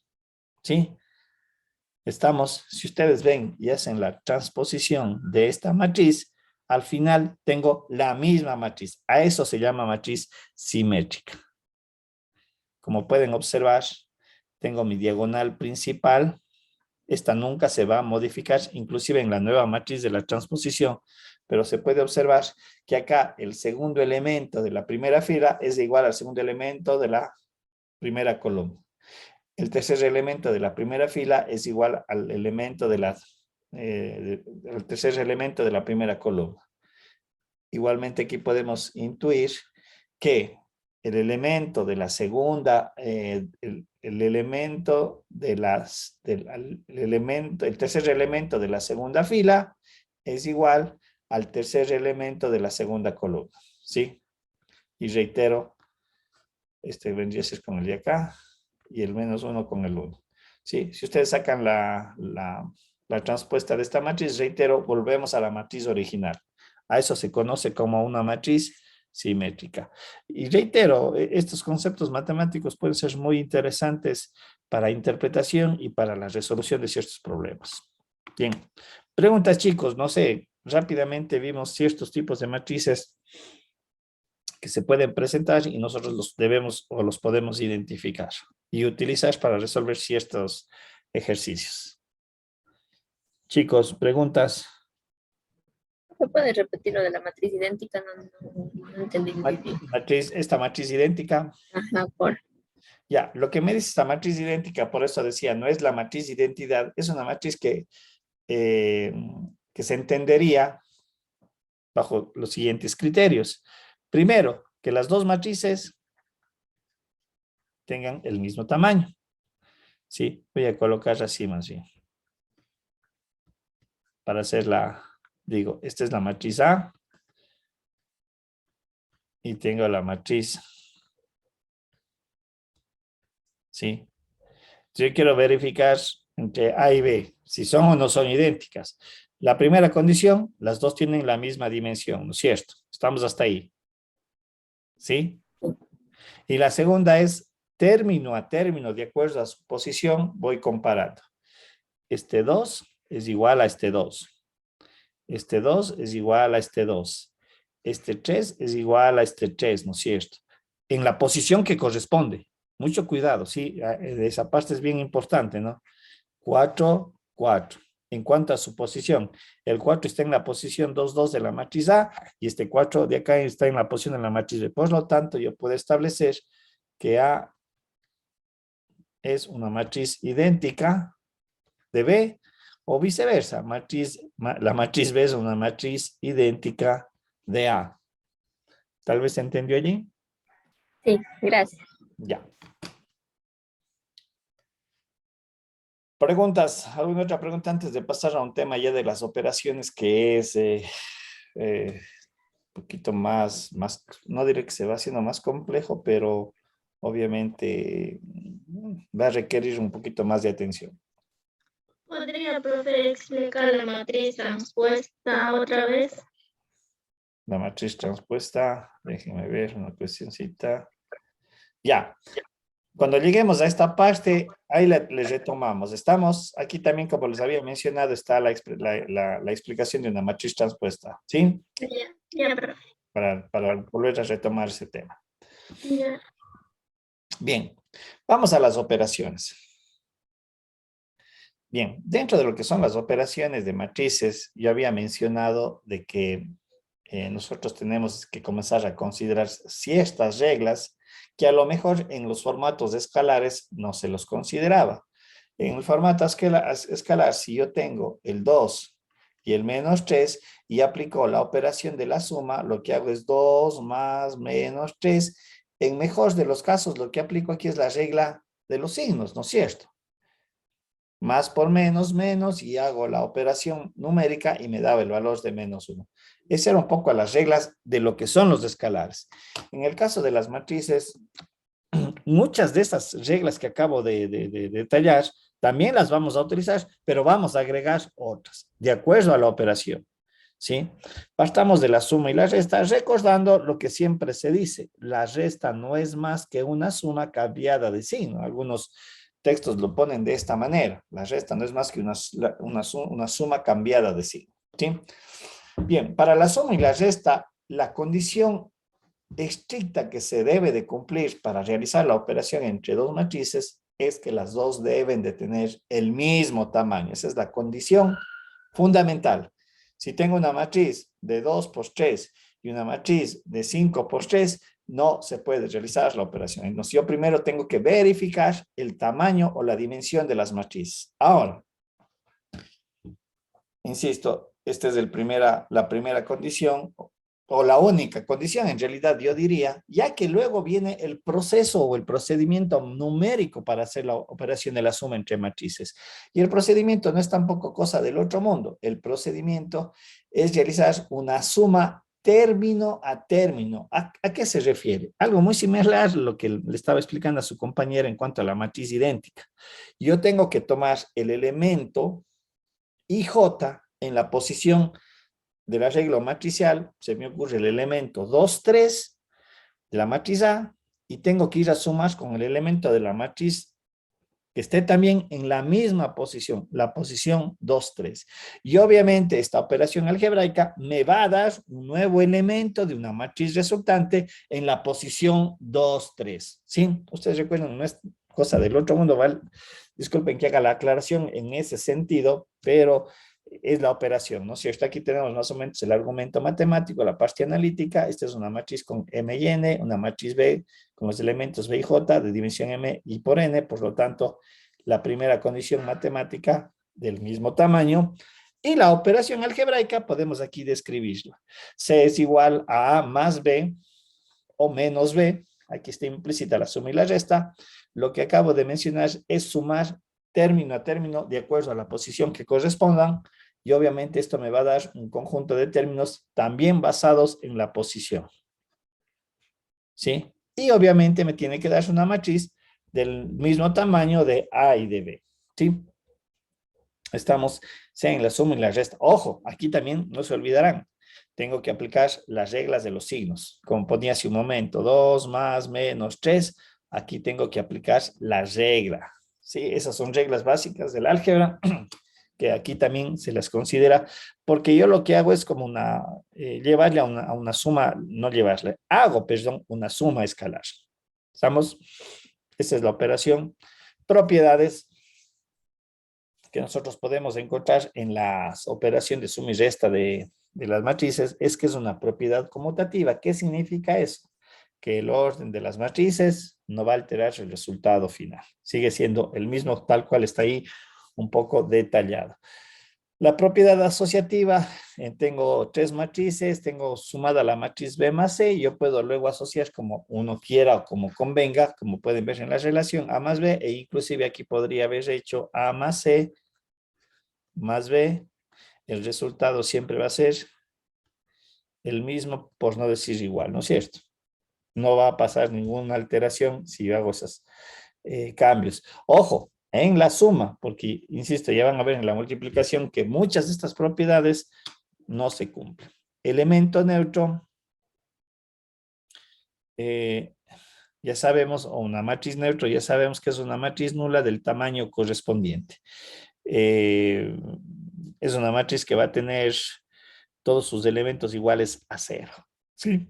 ¿sí? Si ustedes ven y hacen la transposición de esta matriz, al final tengo la misma matriz. A eso se llama matriz simétrica. Como pueden observar, tengo mi diagonal principal. Esta nunca se va a modificar, inclusive en la nueva matriz de la transposición, pero se puede observar que acá el segundo elemento de la primera fila es igual al segundo elemento de la primera columna. El tercer elemento de la primera fila es igual al elemento el tercer elemento de la primera columna. Igualmente aquí podemos intuir que el elemento de la segunda, el tercer elemento de la segunda fila es igual al tercer elemento de la segunda columna, ¿sí? Y reitero, este vendría a ser con el de acá y el -1 con el 1. ¿Sí? Si ustedes sacan la transpuesta de esta matriz, reitero, volvemos a la matriz original. A eso se conoce como una matriz simétrica. Y reitero, estos conceptos matemáticos pueden ser muy interesantes para interpretación y para la resolución de ciertos problemas. Bien, preguntas chicos, no sé, rápidamente vimos ciertos tipos de matrices que se pueden presentar y nosotros los debemos o los podemos identificar y utilizar para resolver ciertos ejercicios. Chicos, preguntas. ¿Se puede repetir lo de la matriz idéntica? No entendí muy bien. Esta matriz idéntica. Ajá, por. Ya, lo que me dice esta matriz idéntica, por eso decía, no es la matriz identidad, es una matriz que se entendería bajo los siguientes criterios. Primero, que las dos matrices tengan el mismo tamaño. Sí, voy a colocar así más bien. Para hacerla, digo, esta es la matriz A. Y tengo la matriz. Sí. Yo quiero verificar entre A y B, si son o no son idénticas. La primera condición, las dos tienen la misma dimensión, ¿no es cierto? Estamos hasta ahí. ¿Sí? Y la segunda es término a término, de acuerdo a su posición, voy comparando. Este 2 es igual a este 2. Este 2 es igual a este 2. Este 3 es igual a este 3, ¿no es cierto? En la posición que corresponde. Mucho cuidado, ¿sí? Esa parte es bien importante, ¿no? 4, 4. En cuanto a su posición, el 4 está en la posición 2, 2 de la matriz A y este 4 de acá está en la posición de la matriz B. Por lo tanto, yo puedo establecer que A es una matriz idéntica de B o viceversa. La matriz B es una matriz idéntica de A. ¿Tal vez se entendió allí? Sí, gracias. Ya. Preguntas, ¿alguna otra pregunta antes de pasar a un tema ya de las operaciones que es un poquito más, no diré que se va haciendo más complejo, pero obviamente va a requerir un poquito más de atención? ¿Podría, profe, explicar la matriz transpuesta otra vez? La matriz transpuesta, déjenme ver una cuestioncita. Ya, cuando lleguemos a esta parte, ahí le retomamos. Estamos, aquí también, como les había mencionado, está la explicación de una matriz transpuesta, ¿sí? Ya, profe. Para volver a retomar ese tema. Ya. Bien, vamos a las operaciones. Bien, dentro de lo que son las operaciones de matrices, yo había mencionado de que nosotros tenemos que comenzar a considerar ciertas reglas que a lo mejor en los formatos escalares no se los consideraba. En el formato escalar, si yo tengo el 2 y el menos 3 y aplico la operación de la suma, lo que hago es 2 más menos 3. En mejor de los casos, lo que aplico aquí es la regla de los signos, ¿no es cierto? Más por menos, menos, y hago la operación numérica y me daba el valor de menos 1. Esas eran un poco las reglas de lo que son los escalares. En el caso de las matrices, muchas de esas reglas que acabo de detallar, también las vamos a utilizar, pero vamos a agregar otras, de acuerdo a la operación, ¿sí? Partamos de la suma y la resta, recordando lo que siempre se dice, la resta no es más que una suma cambiada de signo. Algunos textos lo ponen de esta manera, la resta no es más que una suma cambiada de signo, ¿sí? Bien, para la suma y la resta, la condición estricta que se debe de cumplir para realizar la operación entre dos matrices es que las dos deben de tener el mismo tamaño. Esa es la condición fundamental. Si tengo una matriz de 2 por 3 y una matriz de 5 por 3, no se puede realizar la operación. Entonces, yo primero tengo que verificar el tamaño o la dimensión de las matrices. Ahora, insisto, esta es la primera condición, o la única condición, en realidad yo diría, ya que luego viene el proceso o el procedimiento numérico para hacer la operación de la suma entre matrices. Y el procedimiento no es tampoco cosa del otro mundo. El procedimiento es realizar una suma término a término. ¿A qué se refiere? Algo muy similar a lo que le estaba explicando a su compañera en cuanto a la matriz idéntica. Yo tengo que tomar el elemento IJ en la posición del arreglo matricial, se me ocurre el elemento 2, 3 de la matriz A, y tengo que ir a sumar con el elemento de la matriz que esté también en la misma posición, la posición 2, 3. Y obviamente esta operación algebraica me va a dar un nuevo elemento de una matriz resultante en la posición 2, 3. ¿Sí? Ustedes recuerdan, no es cosa del otro mundo, ¿vale? Disculpen que haga la aclaración en ese sentido, pero es la operación, ¿no es cierto? Aquí tenemos más o menos el argumento matemático, la parte analítica. Esta es una matriz con M y N, una matriz B con los elementos B y J de dimensión M y por N, por lo tanto, la primera condición matemática del mismo tamaño. Y la operación algebraica podemos aquí describirla. C es igual a A más B o menos B. Aquí está implícita la suma y la resta. Lo que acabo de mencionar es sumar término a término de acuerdo a la posición que correspondan, y obviamente esto me va a dar un conjunto de términos también basados en la posición. ¿Sí? Y obviamente me tiene que dar una matriz del mismo tamaño de A y de B. ¿Sí? Estamos en la suma y la resta. Ojo, aquí también no se olvidarán. Tengo que aplicar las reglas de los signos. Como ponía hace un momento, 2 más menos 3. Aquí tengo que aplicar la regla. ¿Sí? Esas son reglas básicas del álgebra, que aquí también se las considera, porque yo lo que hago es como llevarle a una suma, no llevarle, hago, perdón, una suma escalar. ¿Estamos? Esa es la operación. Propiedades que nosotros podemos encontrar en la operación de suma y resta de las matrices, es que es una propiedad conmutativa. ¿Qué significa eso? Que el orden de las matrices no va a alterar el resultado final. Sigue siendo el mismo tal cual está ahí, un poco detallado. La propiedad asociativa, tengo 3 matrices, tengo sumada la matriz B más C, y yo puedo luego asociar como uno quiera o como convenga, como pueden ver en la relación A más B, e inclusive aquí podría haber hecho A más C más B. El resultado siempre va a ser el mismo, por no decir igual, ¿no es cierto? No va a pasar ninguna alteración si yo hago esos cambios. Ojo, en la suma, porque, insisto, ya van a ver en la multiplicación que muchas de estas propiedades no se cumplen. elemento neutro, ya sabemos, o una matriz neutro, ya sabemos que es una matriz nula del tamaño correspondiente. Es una matriz que va a tener todos sus elementos iguales a 0. ¿Sí?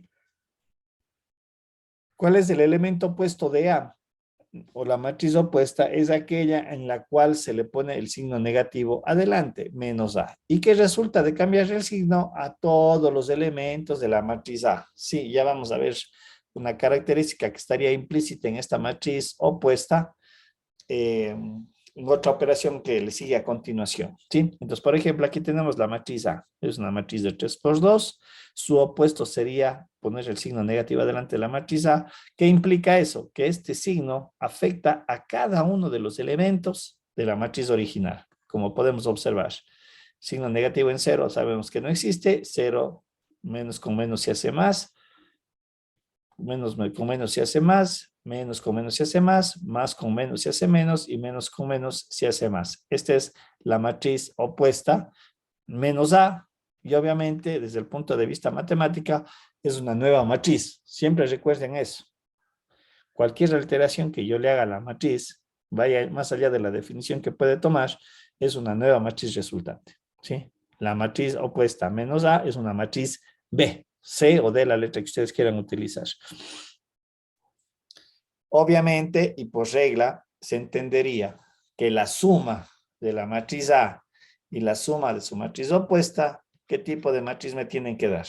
¿Cuál es el elemento opuesto de A? O la matriz opuesta es aquella en la cual se le pone el signo negativo adelante, menos A. ¿Y qué resulta de cambiar el signo a todos los elementos de la matriz A? Sí, ya vamos a ver una característica que estaría implícita en esta matriz opuesta en otra operación que le sigue a continuación, ¿sí? Entonces, por ejemplo, aquí tenemos la matriz A, es una matriz de 3 por 2, su opuesto sería poner el signo negativo delante de la matriz A. ¿Qué implica eso? Que este signo afecta a cada uno de los elementos de la matriz original, como podemos observar. Signo negativo en 0 sabemos que no existe, 0 menos con menos se hace más, menos con menos se hace más, menos con menos se hace más con menos se hace menos y menos con menos se hace más. Esta es la matriz opuesta, menos A, y obviamente desde el punto de vista matemática es una nueva matriz. Siempre recuerden eso. Cualquier alteración que yo le haga a la matriz, vaya más allá de la definición que puede tomar, es una nueva matriz resultante, ¿sí? La matriz opuesta menos A es una matriz B, C o D, la letra que ustedes quieran utilizar. Obviamente, y por regla, se entendería que la suma de la matriz A y la suma de su matriz opuesta, ¿qué tipo de matriz me tienen que dar?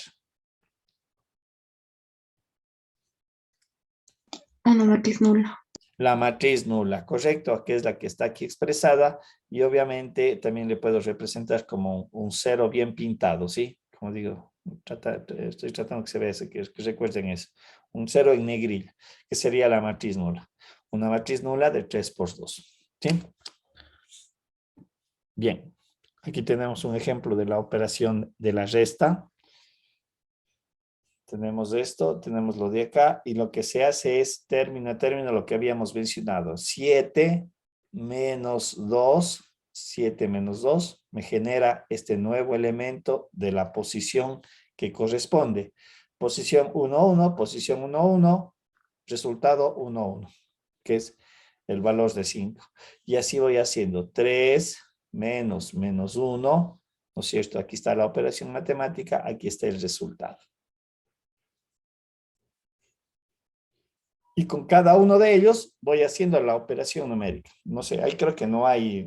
Una matriz nula. La matriz nula, correcto, que es la que está aquí expresada, y obviamente también le puedo representar como un 0 bien pintado, ¿sí? Como digo, estoy tratando que se vea eso, que recuerden eso. Un 0 en negrilla, que sería la matriz nula. Una matriz nula de 3 por 2, ¿sí? Bien, aquí tenemos un ejemplo de la operación de la resta. Tenemos esto, tenemos lo de acá, y lo que se hace es término a término lo que habíamos mencionado. 7 menos 2, 7 menos 2, me genera este nuevo elemento de la posición que corresponde. Posición 1, 1, posición 1, 1, resultado 1, 1, que es el valor de 5. Y así voy haciendo 3 menos 1, ¿no es cierto? Aquí está la operación matemática, aquí está el resultado. Y con cada uno de ellos voy haciendo la operación numérica. No sé, ahí creo que no hay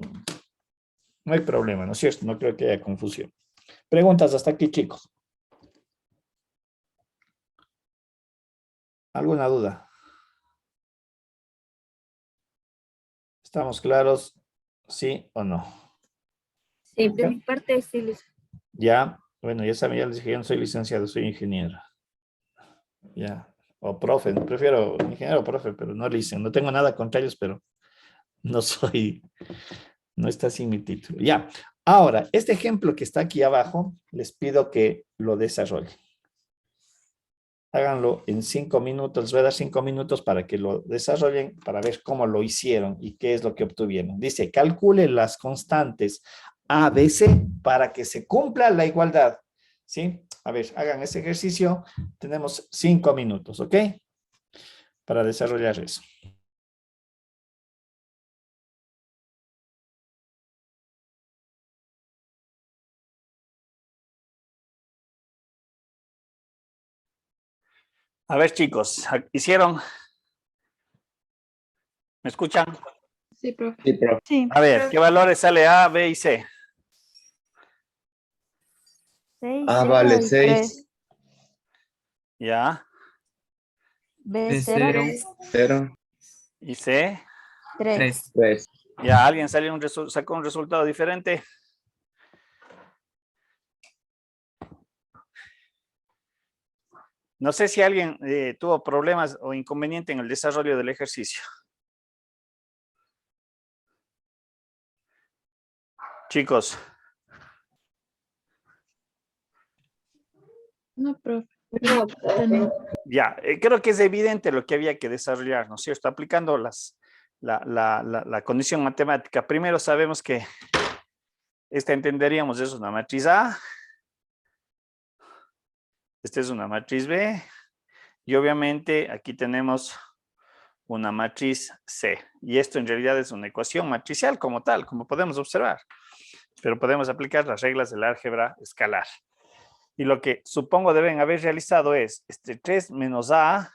problema, ¿no es cierto? No creo que haya confusión. Preguntas hasta aquí, chicos. ¿Alguna duda? ¿Estamos claros? ¿Sí o no? Sí, de mi parte sí, Luis. Ya, bueno, ya saben, ya les dije, yo no soy licenciado, soy ingeniero. Ya, o profe, prefiero ingeniero o profe, pero no licenciado. No tengo nada contra ellos, pero no soy, no está así mi título. Ya, ahora, este ejemplo que está aquí abajo, les pido que lo desarrollen. Háganlo en 5 minutos, les voy a dar 5 minutos para que lo desarrollen, para ver cómo lo hicieron y qué es lo que obtuvieron. Dice, calcule las constantes A, B, C para que se cumpla la igualdad. ¿Sí? A ver, hagan ese ejercicio. Tenemos 5 minutos, ¿ok? Para desarrollar eso. A ver, chicos, ¿hicieron? ¿Me escuchan? Sí, profe. Sí, profe. Sí. A ver, ¿qué valores sale A, B y C? 6, A 0 vale y 6, 3. Ya. B, B 0, 0, ¿Y C? 3. 3. Ya, ¿alguien sacó un resultado diferente? No sé si alguien tuvo problemas o inconveniente en el desarrollo del ejercicio. Chicos, No, profe. No, No. ya, creo que es evidente lo que había que desarrollar, ¿no es cierto? Aplicando la condición matemática. Primero sabemos que esta entenderíamos es una matriz A. Esta es una matriz B. Y obviamente aquí tenemos una matriz C. Y esto en realidad es una ecuación matricial como tal, como podemos observar. Pero podemos aplicar las reglas del álgebra escalar. Y lo que supongo deben haber realizado es, este 3 menos A,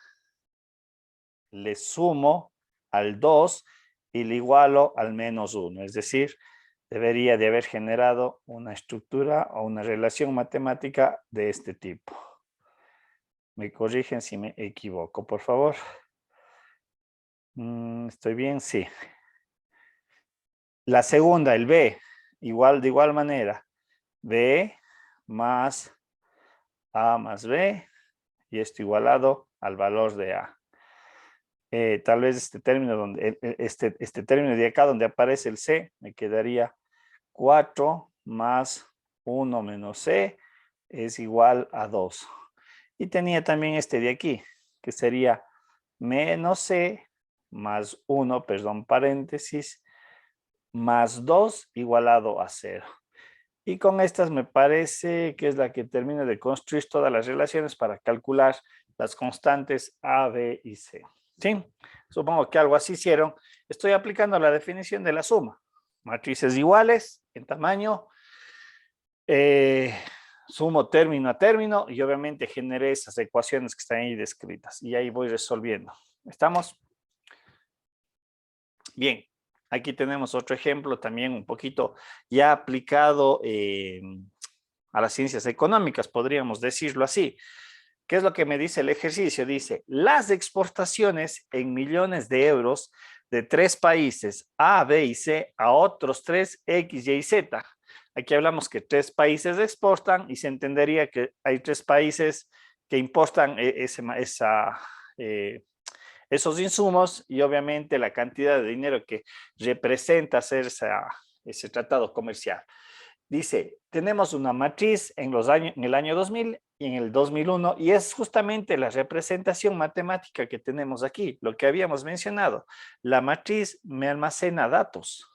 le sumo al 2 y le igualo al menos 1. Es decir, debería de haber generado una estructura o una relación matemática de este tipo. Me corrigen si me equivoco, por favor. ¿Estoy bien? Sí. La segunda, el B, de igual manera. B más A más B, y esto igualado al valor de A. Tal vez este término, este término de acá donde aparece el C, me quedaría 4 más 1 menos C es igual a 2. Y tenía también este de aquí, que sería menos C más 1, perdón, paréntesis, más 2 igualado a 0. Y con estas me parece que es la que termina de construir todas las relaciones para calcular las constantes A, B y C. ¿Sí? Supongo que algo así hicieron. Estoy aplicando la definición de la suma. Matrices iguales en tamaño. Sumo término a término y obviamente generé esas ecuaciones que están ahí descritas. Y ahí voy resolviendo. ¿Estamos? Bien. Aquí tenemos otro ejemplo también un poquito ya aplicado a las ciencias económicas, podríamos decirlo así. ¿Qué es lo que me dice el ejercicio? Dice, las exportaciones en millones de euros de 3 países, A, B y C, a otros 3, X, Y y Z. Aquí hablamos que 3 países exportan y se entendería que hay 3 países que importan esos insumos y obviamente la cantidad de dinero que representa hacer ese tratado comercial. Dice, tenemos una matriz en el año 2000 y en el 2001 y es justamente la representación matemática que tenemos aquí, lo que habíamos mencionado. La matriz me almacena datos,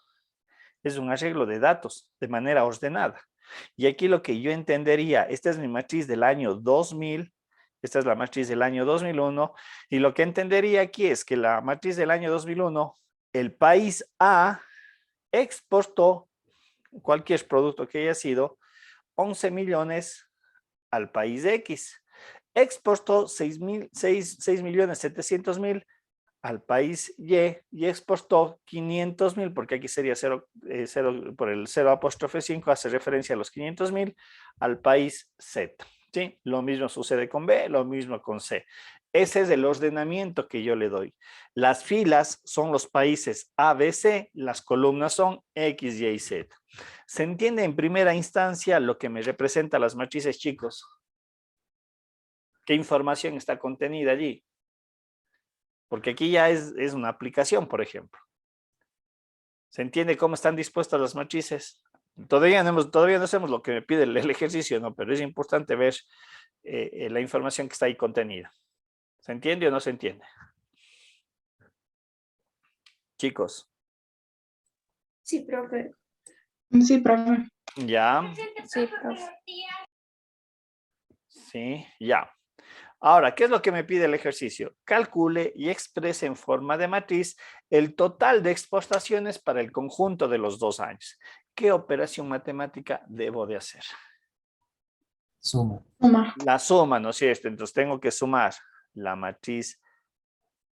es un arreglo de datos de manera ordenada. Y aquí lo que yo entendería, esta es mi matriz del año 2000, esta es la matriz del año 2001, y lo que entendería aquí es que la matriz del año 2001, el país A exportó cualquier producto que haya sido 11 millones al país X. Exportó 6.700.000 al país Y exportó 500.000, porque aquí sería 0, por el 0 apóstrofe 5 hace referencia a los 500.000 al país Z. ¿Sí? Lo mismo sucede con B, lo mismo con C. Ese es el ordenamiento que yo le doy. Las filas son los países A, B, C, las columnas son X, Y y Z. ¿Se entiende en primera instancia lo que me representa las matrices, chicos? ¿Qué información está contenida allí? Porque aquí ya es una aplicación, por ejemplo. ¿Se entiende cómo están dispuestas las matrices? Todavía no hacemos lo que me pide el ejercicio, ¿no? Pero es importante ver la información que está ahí contenida. ¿Se entiende o no se entiende? Chicos. Sí, profe. Sí, profe. Ya. Sí, profe. Sí, ya. Ahora, ¿qué es lo que me pide el ejercicio? Calcule y exprese en forma de matriz el total de exportaciones para el conjunto de los 2 años. ¿Qué operación matemática debo de hacer? Suma. Suma. La suma, ¿no es cierto? Entonces tengo que sumar la matriz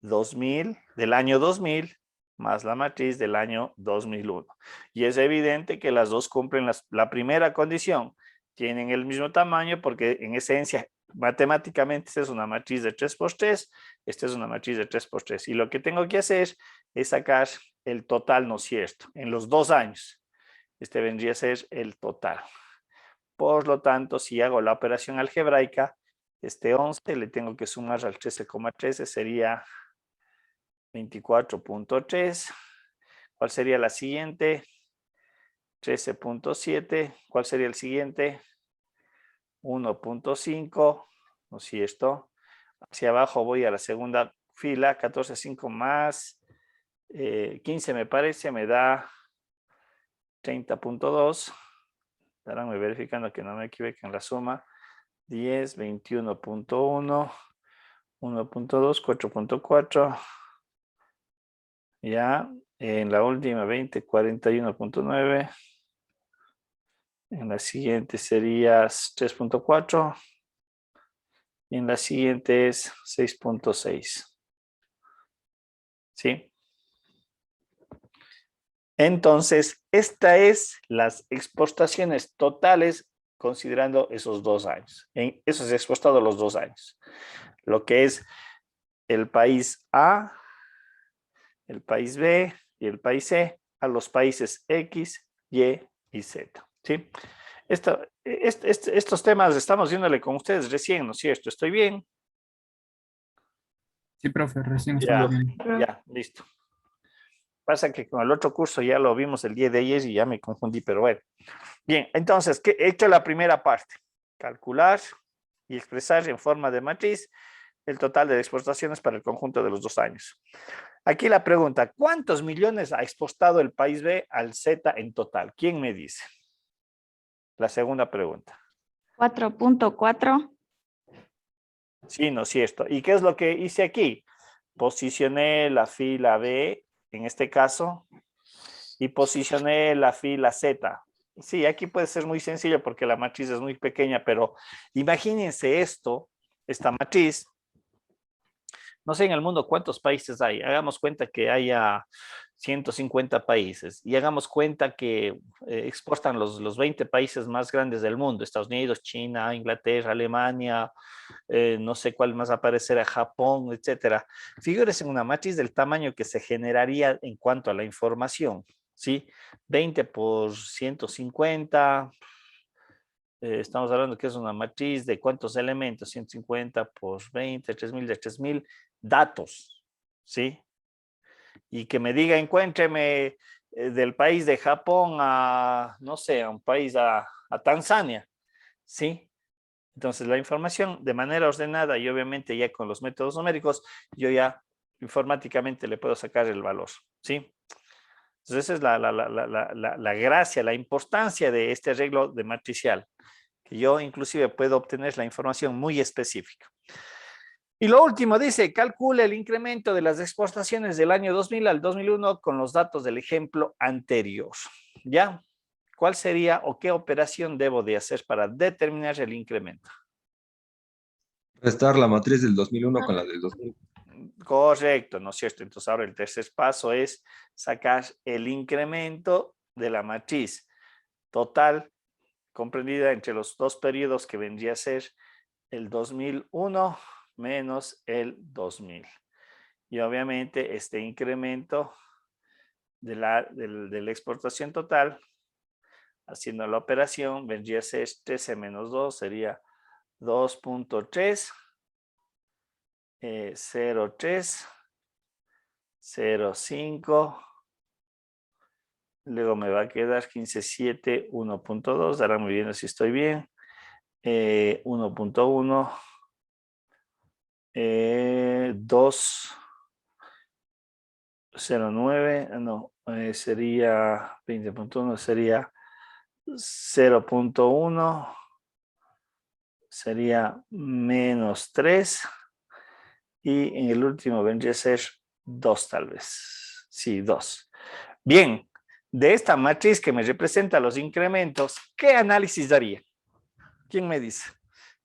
2000 del año 2000 más la matriz del año 2001. Y es evidente que las dos cumplen la primera condición. Tienen el mismo tamaño porque en esencia, matemáticamente, esta es una matriz de 3×3, esta es una matriz de 3×3. Y lo que tengo que hacer es sacar el total, ¿no es cierto? En los 2 años. Este vendría a ser el total. Por lo tanto, si hago la operación algebraica, este 11 le tengo que sumar al 13,13, sería 24.3. ¿Cuál sería la siguiente? 13.7. ¿Cuál sería el siguiente? 1.5. ¿No es cierto? Hacia abajo voy a la segunda fila, 14.5 más 15 me parece, me da 30.2. Estarán verificando que no me equivoque en la suma. 10, 21.1, 1.2, 4.4. Ya, en la última 20, 41.9. En la siguiente sería 3.4. Y en la siguiente es 6.6. ¿Sí? Entonces, esta es las exportaciones totales considerando esos 2 años. Eso es exportado los 2 años. Lo que es el país A, el país B y el país C a los países X, Y y Z. ¿Sí? Estos temas estamos viéndole con ustedes recién, ¿no es cierto? ¿Estoy bien? Sí, profe, recién Ya, estamos viendo. ya, listo. Pasa que con el otro curso ya lo vimos el día de ayer y ya me confundí, pero bueno. Bien, entonces, ¿qué he hecho la primera parte? Calcular y expresar en forma de matriz el total de exportaciones para el conjunto de los 2 años. Aquí la pregunta, ¿cuántos millones ha exportado el país B al Z en total? ¿Quién me dice? La segunda pregunta. 4.4. Sí, no es cierto. ¿Y qué es lo que hice aquí? Posicioné la fila B, en este caso, y posicioné la fila Z. Sí, aquí puede ser muy sencillo porque la matriz es muy pequeña, pero imagínense esta matriz. No sé en el mundo cuántos países hay. Hagamos cuenta que haya 150 países y hagamos cuenta que exportan los 20 países más grandes del mundo. Estados Unidos, China, Inglaterra, Alemania, no sé cuál más aparecerá, Japón, etcétera. Figúrense en una matriz del tamaño que se generaría en cuanto a la información, ¿sí? 20 por 150, estamos hablando que es una matriz de cuántos elementos, 150 por 20, 3000 de 3000 datos, ¿sí? Y que me diga, encuéntreme del país de Japón a, no sé, a un país, a Tanzania, ¿sí? Entonces la información de manera ordenada y obviamente ya con los métodos numéricos, yo ya informáticamente le puedo sacar el valor, ¿sí? Entonces esa es la gracia, la importancia de este arreglo de matricial, que yo inclusive puedo obtener la información muy específica. Y lo último dice, calcule el incremento de las exportaciones del año 2000 al 2001 con los datos del ejemplo anterior. ¿Ya? ¿Cuál sería o qué operación debo de hacer para determinar el incremento? Restar la matriz del 2001 con la del 2000. Correcto, ¿no es cierto? Entonces ahora el tercer paso es sacar el incremento de la matriz total comprendida entre los 2 periodos que vendría a ser el 2001 menos el 2000. Y obviamente este incremento de la exportación total, haciendo la operación, vendría a ser 13 menos 2, sería 2.3, 0.3, 0.5, luego me va a quedar 15.7, 1.2, ahora muy bien si estoy bien, 1.1, 2.09, no, sería 20.1, sería 0.1, sería menos 3 y en el último vendría a ser 2 tal vez. Sí, 2. Bien, de esta matriz que me representa los incrementos, ¿qué análisis daría? ¿Quién me dice?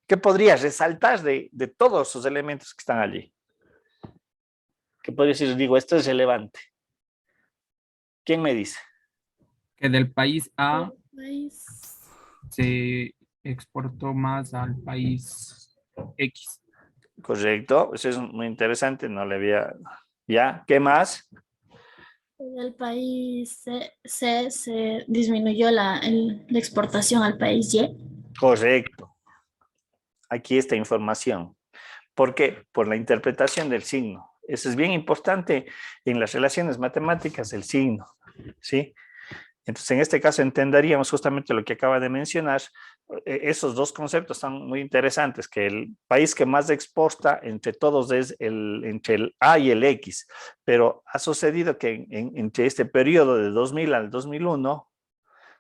¿Qué podría resaltar de todos esos elementos que están allí? ¿Qué podría decir? Digo, esto es relevante. ¿Quién me dice? Que del país A País. se exportó más al país X. Correcto, eso es muy interesante, no le había... ¿Ya? ¿Qué más? En el país C se disminuyó la exportación al país Y. Correcto. Aquí está información. ¿Por qué? Por la interpretación del signo. Eso es bien importante en las relaciones matemáticas, el signo, ¿sí? Entonces, en este caso entenderíamos justamente lo que acaba de mencionar. Esos 2 conceptos son muy interesantes, que el país que más exporta entre todos es entre el A y el X, pero ha sucedido que entre este periodo de 2000 al 2001,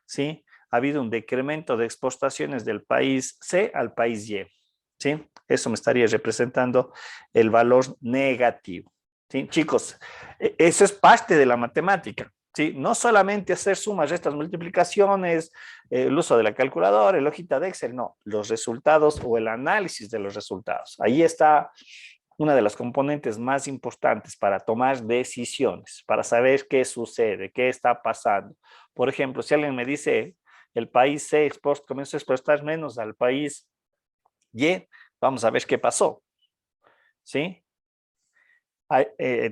¿sí? ha habido un decremento de exportaciones del país C al país Y. ¿Sí? Eso me estaría representando el valor negativo. ¿Sí? Chicos, eso es parte de la matemática. ¿Sí? No solamente hacer sumas, restas, multiplicaciones, el uso de la calculadora, el hojita de Excel, no, los resultados o el análisis de los resultados. Ahí está una de las componentes más importantes para tomar decisiones, para saber qué sucede, qué está pasando. Por ejemplo, si alguien me dice el país C comienza a exportar menos al país Y, vamos a ver qué pasó. ¿Sí?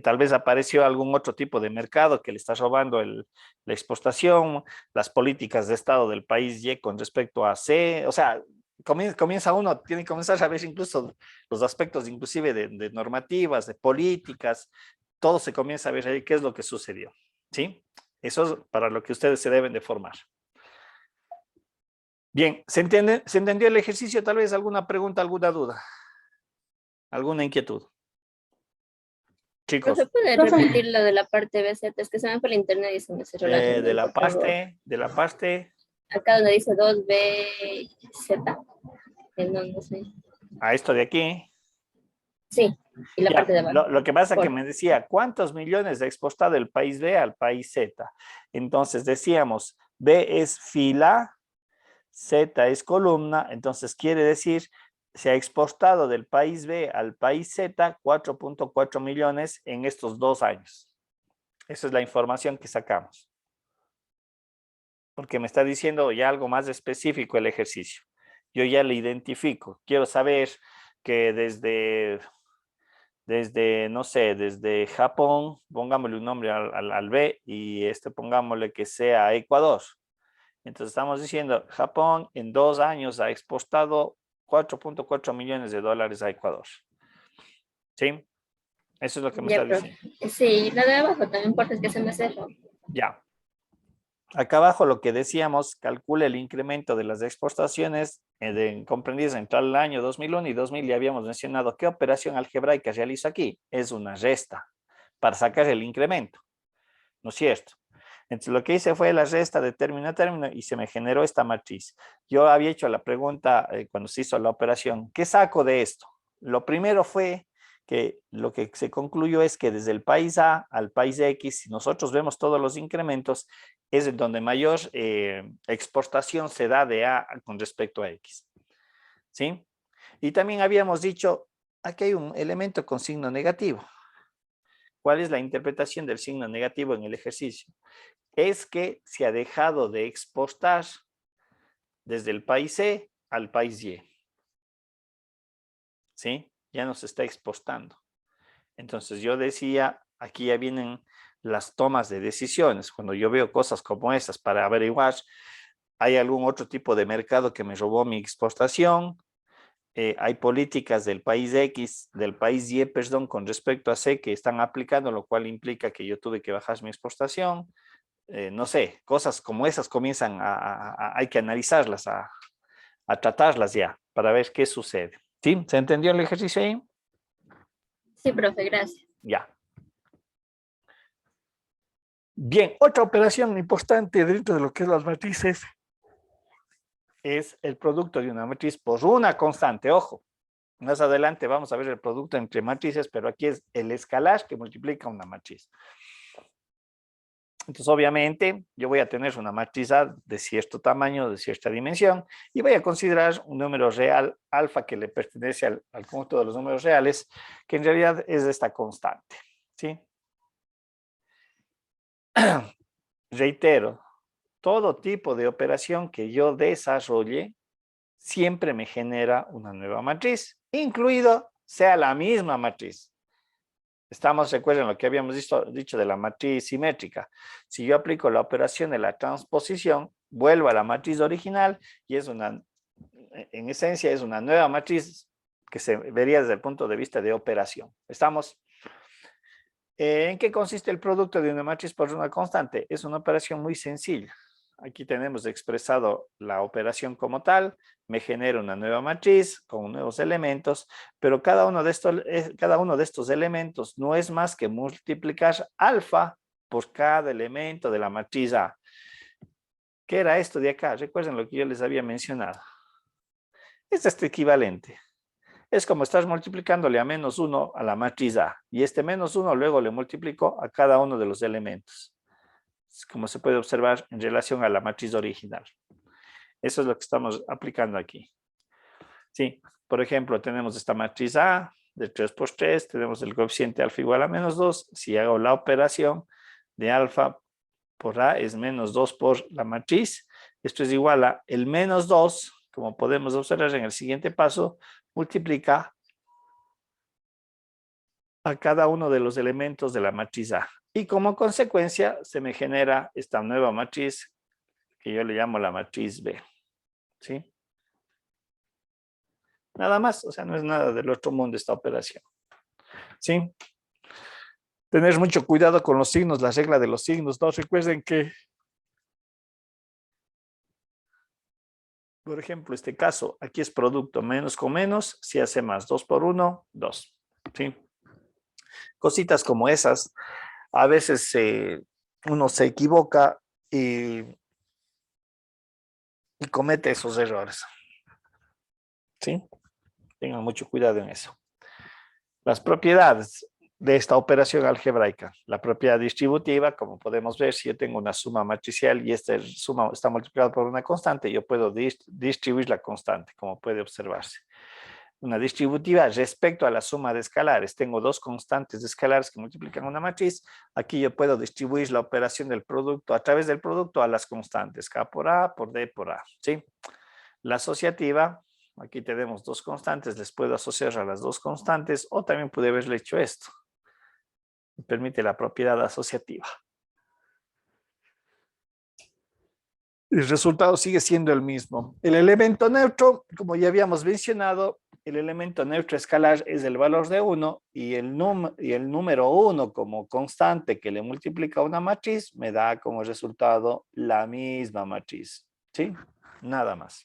Tal vez apareció algún otro tipo de mercado que le está robando la exportación, las políticas de Estado del país Y con respecto a C, o sea, comienza uno, tiene que comenzar a ver incluso los aspectos inclusive de normativas, de políticas, todo se comienza a ver ahí qué es lo que sucedió, ¿sí? Eso es para lo que ustedes se deben de formar. Bien, ¿se entendió el ejercicio? Tal vez alguna pregunta, alguna duda, alguna inquietud. Chicos. ¿Se puede repetir lo de la parte BZ? Es que se me fue el internet y se me cerró la De la por favor. parte. Acá donde dice 2BZ. No sé. A esto de aquí. Sí, y la Ya, parte de abajo. lo que pasa es que me decía, ¿cuántos millones de exportado del país B al país Z? Entonces decíamos, B es fila, Z es columna, entonces quiere decir, se ha exportado del país B al país Z 4.4 millones en estos 2 años. Esa es la información que sacamos. Porque me está diciendo ya algo más específico el ejercicio. Yo ya le identifico. Quiero saber que no sé, desde Japón, pongámosle un nombre al B y pongámosle que sea Ecuador. Entonces estamos diciendo, Japón en 2 años ha exportado 4.4 millones de dólares a Ecuador. ¿Sí? Eso es lo que me está diciendo. Sí, la de abajo también importa, es que se me cerró. Ya. Acá abajo lo que decíamos, calcula el incremento de las exportaciones comprendidas entre el año 2001 y 2000. Ya habíamos mencionado qué operación algebraica realiza aquí. Es una resta para sacar el incremento. ¿No es cierto? Entonces lo que hice fue la resta de término a término y se me generó esta matriz. Yo había hecho la pregunta cuando se hizo la operación, ¿qué saco de esto? Lo primero fue que lo que se concluyó es que desde el país A al país X, si nosotros vemos todos los incrementos, es en donde mayor exportación se da de A con respecto a X. ¿Sí? Y también habíamos dicho, aquí hay un elemento con signo negativo. ¿Cuál es la interpretación del signo negativo en el ejercicio? Es que se ha dejado de exportar desde el país C al país Y. ¿Sí? Ya no se está exportando. Entonces yo decía, aquí ya vienen las tomas de decisiones. Cuando yo veo cosas como esas para averiguar, ¿hay algún otro tipo de mercado que me robó mi exportación? Hay políticas del país X, del país Y, perdón, con respecto a C que están aplicando, lo cual implica que yo tuve que bajar mi exportación. No sé, cosas como esas comienzan hay que analizarlas, a tratarlas ya, para ver qué sucede. ¿Sí? ¿Se entendió el ejercicio ahí? Sí, profe, gracias. Ya. Bien, otra operación importante dentro de lo que es las matrices es el producto de una matriz por una constante. Ojo, más adelante vamos a ver el producto entre matrices, pero aquí es el escalar que multiplica una matriz. Entonces, obviamente, yo voy a tener una matriz A de cierto tamaño, de cierta dimensión, y voy a considerar un número real alfa que le pertenece al conjunto de los números reales, que en realidad es esta constante. ¿Sí? Reitero, todo tipo de operación que yo desarrolle siempre me genera una nueva matriz, incluido sea la misma matriz. Recuerden lo que habíamos dicho de la matriz simétrica. Si yo aplico la operación de la transposición, vuelvo a la matriz original y en esencia es una nueva matriz que se vería desde el punto de vista de operación. ¿Estamos? ¿En qué consiste el producto de una matriz por una constante? Es una operación muy sencilla. Aquí tenemos expresado la operación como tal, me genera una nueva matriz con nuevos elementos, pero cada uno de estos elementos no es más que multiplicar alfa por cada elemento de la matriz A. ¿Qué era esto de acá? Recuerden lo que yo les había mencionado. Es este equivalente. Es como estás multiplicándole a menos 1 a la matriz A. Y este menos 1 luego le multiplico a cada uno de los elementos. Como se puede observar en relación a la matriz original. Eso es lo que estamos aplicando aquí. Sí, por ejemplo, tenemos esta matriz A de 3 por 3. Tenemos el coeficiente alfa igual a menos 2. Si hago la operación de alfa por A es menos 2 por la matriz. Esto es igual a el menos 2, como podemos observar en el siguiente paso, multiplica a cada uno de los elementos de la matriz A. Y como consecuencia se me genera esta nueva matriz que yo le llamo la matriz B. ¿Sí? Nada más, o sea, no es nada del otro mundo esta operación. ¿Sí? Tener mucho cuidado con los signos, la regla de los signos, ¿no? Recuerden que, por ejemplo, este caso, aquí es producto menos con menos, si hace más 2 por 1, 2. ¿Sí? Cositas como esas, a veces uno se equivoca y comete esos errores. ¿Sí? Tengan mucho cuidado en eso. Las propiedades de esta operación algebraica. La propiedad distributiva, como podemos ver, si yo tengo una suma matricial y esta suma está multiplicada por una constante, yo puedo distribuir la constante, como puede observarse. Una distributiva respecto a la suma de escalares. Tengo dos constantes de escalares que multiplican una matriz. Aquí yo puedo distribuir la operación del producto a través del producto a las constantes, K por A, por D por A. ¿Sí? La asociativa, aquí tenemos dos constantes, les puedo asociar a las dos constantes o también pude haberle hecho esto. Me permite la propiedad asociativa. El resultado sigue siendo el mismo. El elemento neutro, como ya habíamos mencionado, el elemento neutro escalar es el valor de 1 y el número 1 como constante que le multiplica una matriz me da como resultado la misma matriz. ¿Sí? Nada más.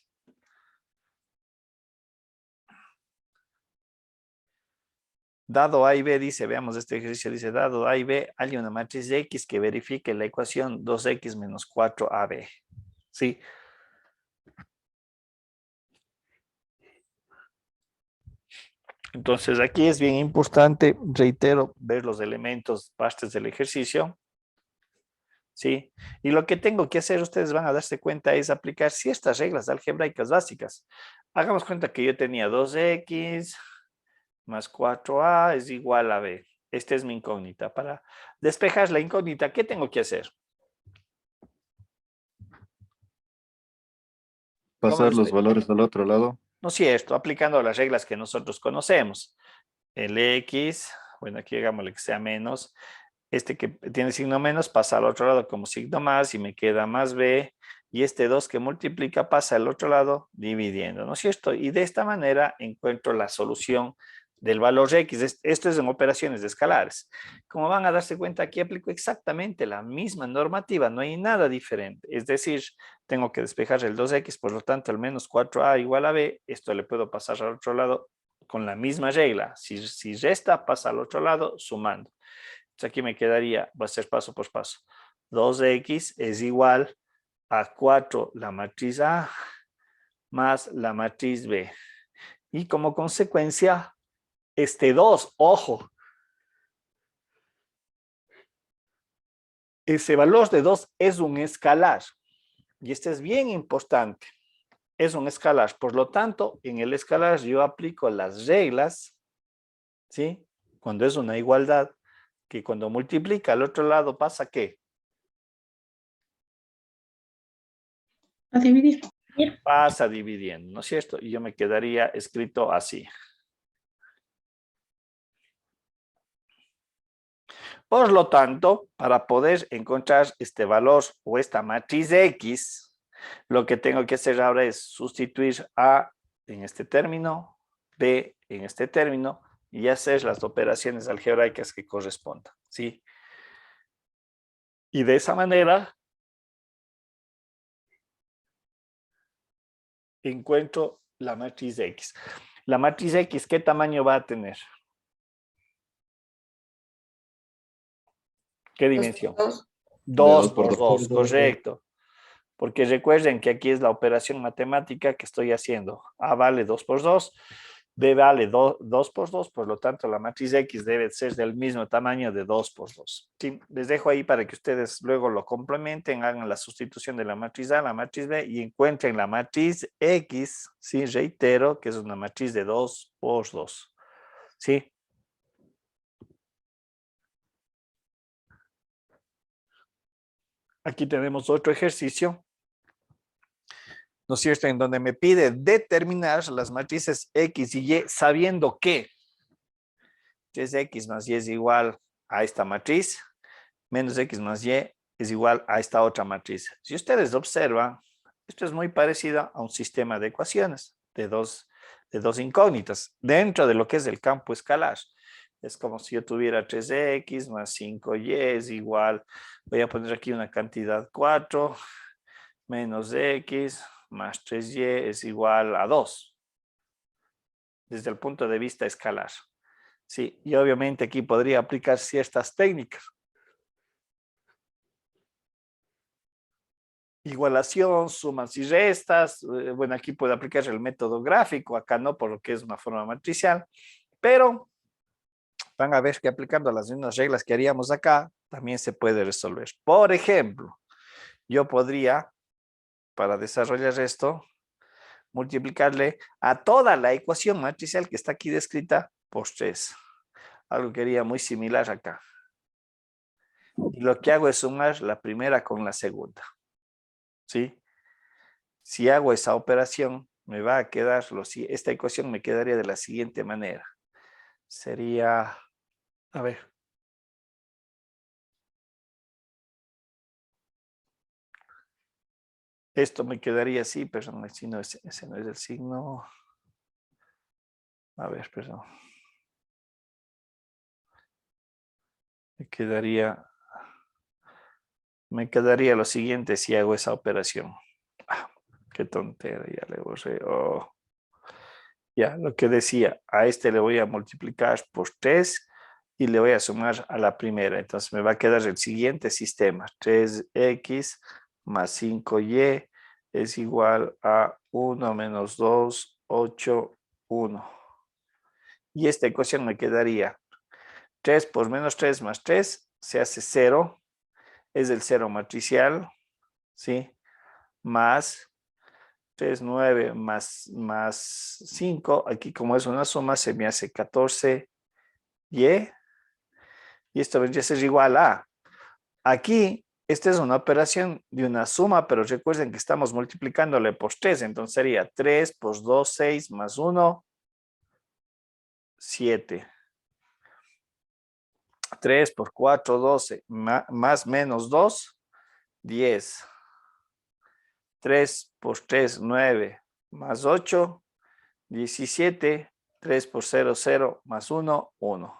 Dado A y B, dice, veamos este ejercicio, dice, dado A y B, hay una matriz de X que verifique la ecuación 2X menos 4AB. ¿Sí? Entonces aquí es bien importante, reitero, ver los elementos, partes del ejercicio. ¿Sí? Y lo que tengo que hacer, ustedes van a darse cuenta, es aplicar ciertas reglas algebraicas básicas. Hagamos cuenta que yo tenía 2X más 4A es igual a B. Esta es mi incógnita. Para despejar la incógnita, ¿qué tengo que hacer? Pasar los valores al otro lado. No es cierto, aplicando las reglas que nosotros conocemos. El X, bueno, aquí hagámosle que sea menos. Este que tiene signo menos pasa al otro lado como signo más y me queda más B. Y este 2 que multiplica pasa al otro lado dividiendo, ¿no es cierto? Y de esta manera encuentro la solución del valor X. Esto es en operaciones de escalares. Como van a darse cuenta, aquí aplico exactamente la misma normativa, no hay nada diferente. Es decir, tengo que despejar el 2X, por lo tanto el menos 4A igual a B. Esto le puedo pasar al otro lado con la misma regla. Si resta, pasa al otro lado sumando. Entonces aquí me quedaría, voy a hacer paso por paso. 2X es igual a 4 la matriz A más la matriz B. Y como consecuencia, este 2, ojo, ese valor de 2 es un escalar. Y este es bien importante. Es un escalar. Por lo tanto, en el escalar yo aplico las reglas, ¿sí? Cuando es una igualdad, que cuando multiplica al otro lado pasa ¿qué? A dividir. Pasa dividiendo, ¿no es cierto? Y yo me quedaría escrito así. Por lo tanto, para poder encontrar este valor o esta matriz X, lo que tengo que hacer ahora es sustituir A en este término, B en este término y hacer las operaciones algebraicas que correspondan, ¿sí? Y de esa manera encuentro la matriz X. La matriz X, ¿qué tamaño va a tener? ¿Qué dimensión? 2 por 2, correcto. porque recuerden que aquí es la operación matemática que estoy haciendo. A vale 2 por 2, B vale 2 por 2, por lo tanto la matriz X debe ser del mismo tamaño de 2 por 2. ¿Sí? Les dejo ahí para que ustedes luego lo complementen, hagan la sustitución de la matriz A, la matriz B y encuentren la matriz X, ¿sí? Reitero que es una matriz de 2 por 2. ¿Sí? Aquí tenemos otro ejercicio, ¿no es cierto? En donde me pide determinar las matrices X y Y sabiendo que 3X más Y es igual a esta matriz, menos X más Y es igual a esta otra matriz. Si ustedes observan, esto es muy parecido a un sistema de ecuaciones de dos incógnitas dentro de lo que es el campo escalar. Es como si yo tuviera 3X más 5Y es igual, voy a poner aquí una cantidad 4, menos X más 3Y es igual a 2. Desde el punto de vista escalar. Sí, y obviamente aquí podría aplicar ciertas técnicas. Igualación, sumas y restas. Bueno, aquí puede aplicar el método gráfico, acá no, por lo que es una forma matricial. Pero van a ver que aplicando las mismas reglas que haríamos acá, también se puede resolver. Por ejemplo, yo podría, para desarrollar esto, multiplicarle a toda la ecuación matricial que está aquí descrita por 3. Algo que haría muy similar acá. Y lo que hago es sumar la primera con la segunda. ¿Sí? Si hago esa operación, me va a quedar, esta ecuación me quedaría de la siguiente manera. Sería, a ver. Esto me quedaría así, perdón, ese no es el signo. A ver, perdón. Me quedaría lo siguiente si hago esa operación. Qué tontera, ya le borré. Oh. Ya, lo que decía, a este le voy a multiplicar por 3 y le voy a sumar a la primera. Entonces me va a quedar el siguiente sistema. 3x más 5y es igual a 1 menos 2, 8, 1. Y esta ecuación me quedaría 3 por menos 3 más 3 se hace 0. Es el 0 matricial, ¿sí? Más 3, 9 más 5. Aquí como es una suma se me hace 14y. Y esto vendría a ser igual a. Aquí, esta es una operación de una suma, pero recuerden que estamos multiplicándole por 3. Entonces sería 3 por 2, 6 más 1, 7. 3 por 4, 12, más menos 2, 10. 3 por 3, 9, más 8, 17. 3 por 0, 0, más 1, 1.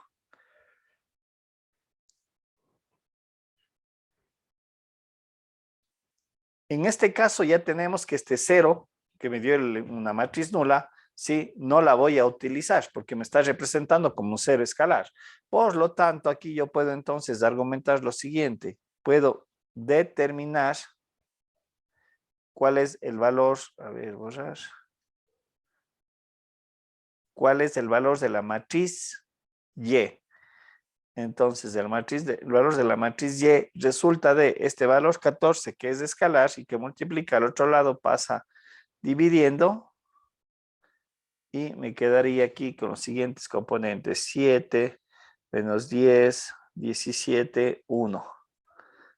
En este caso ya tenemos que este 0, que me dio una matriz nula, ¿sí? No la voy a utilizar porque me está representando como un 0 escalar. Por lo tanto, aquí yo puedo entonces argumentar lo siguiente. Puedo determinar cuál es el valor, a ver, borrar. ¿Cuál es el valor de la matriz Y? Entonces, el valor de la matriz Y resulta de este valor 14, que es escalar y que multiplica al otro lado, pasa dividiendo. Y me quedaría aquí con los siguientes componentes. 7 menos 10, 17, 1.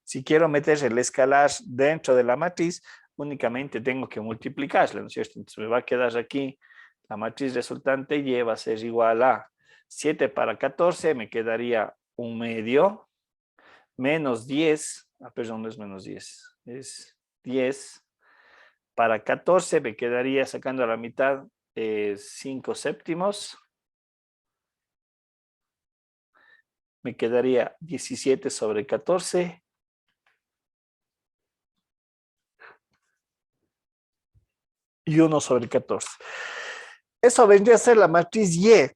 Si quiero meter el escalar dentro de la matriz, únicamente tengo que multiplicarla, ¿no es cierto? Entonces me va a quedar aquí, la matriz resultante Y va a ser igual a 7 para 14, me quedaría 1 medio, menos 10, perdón, no es menos 10, es 10. Para 14 me quedaría sacando a la mitad 5 séptimos. Me quedaría 17 sobre 14. Y 1 sobre 14. Eso vendría a ser la matriz Y.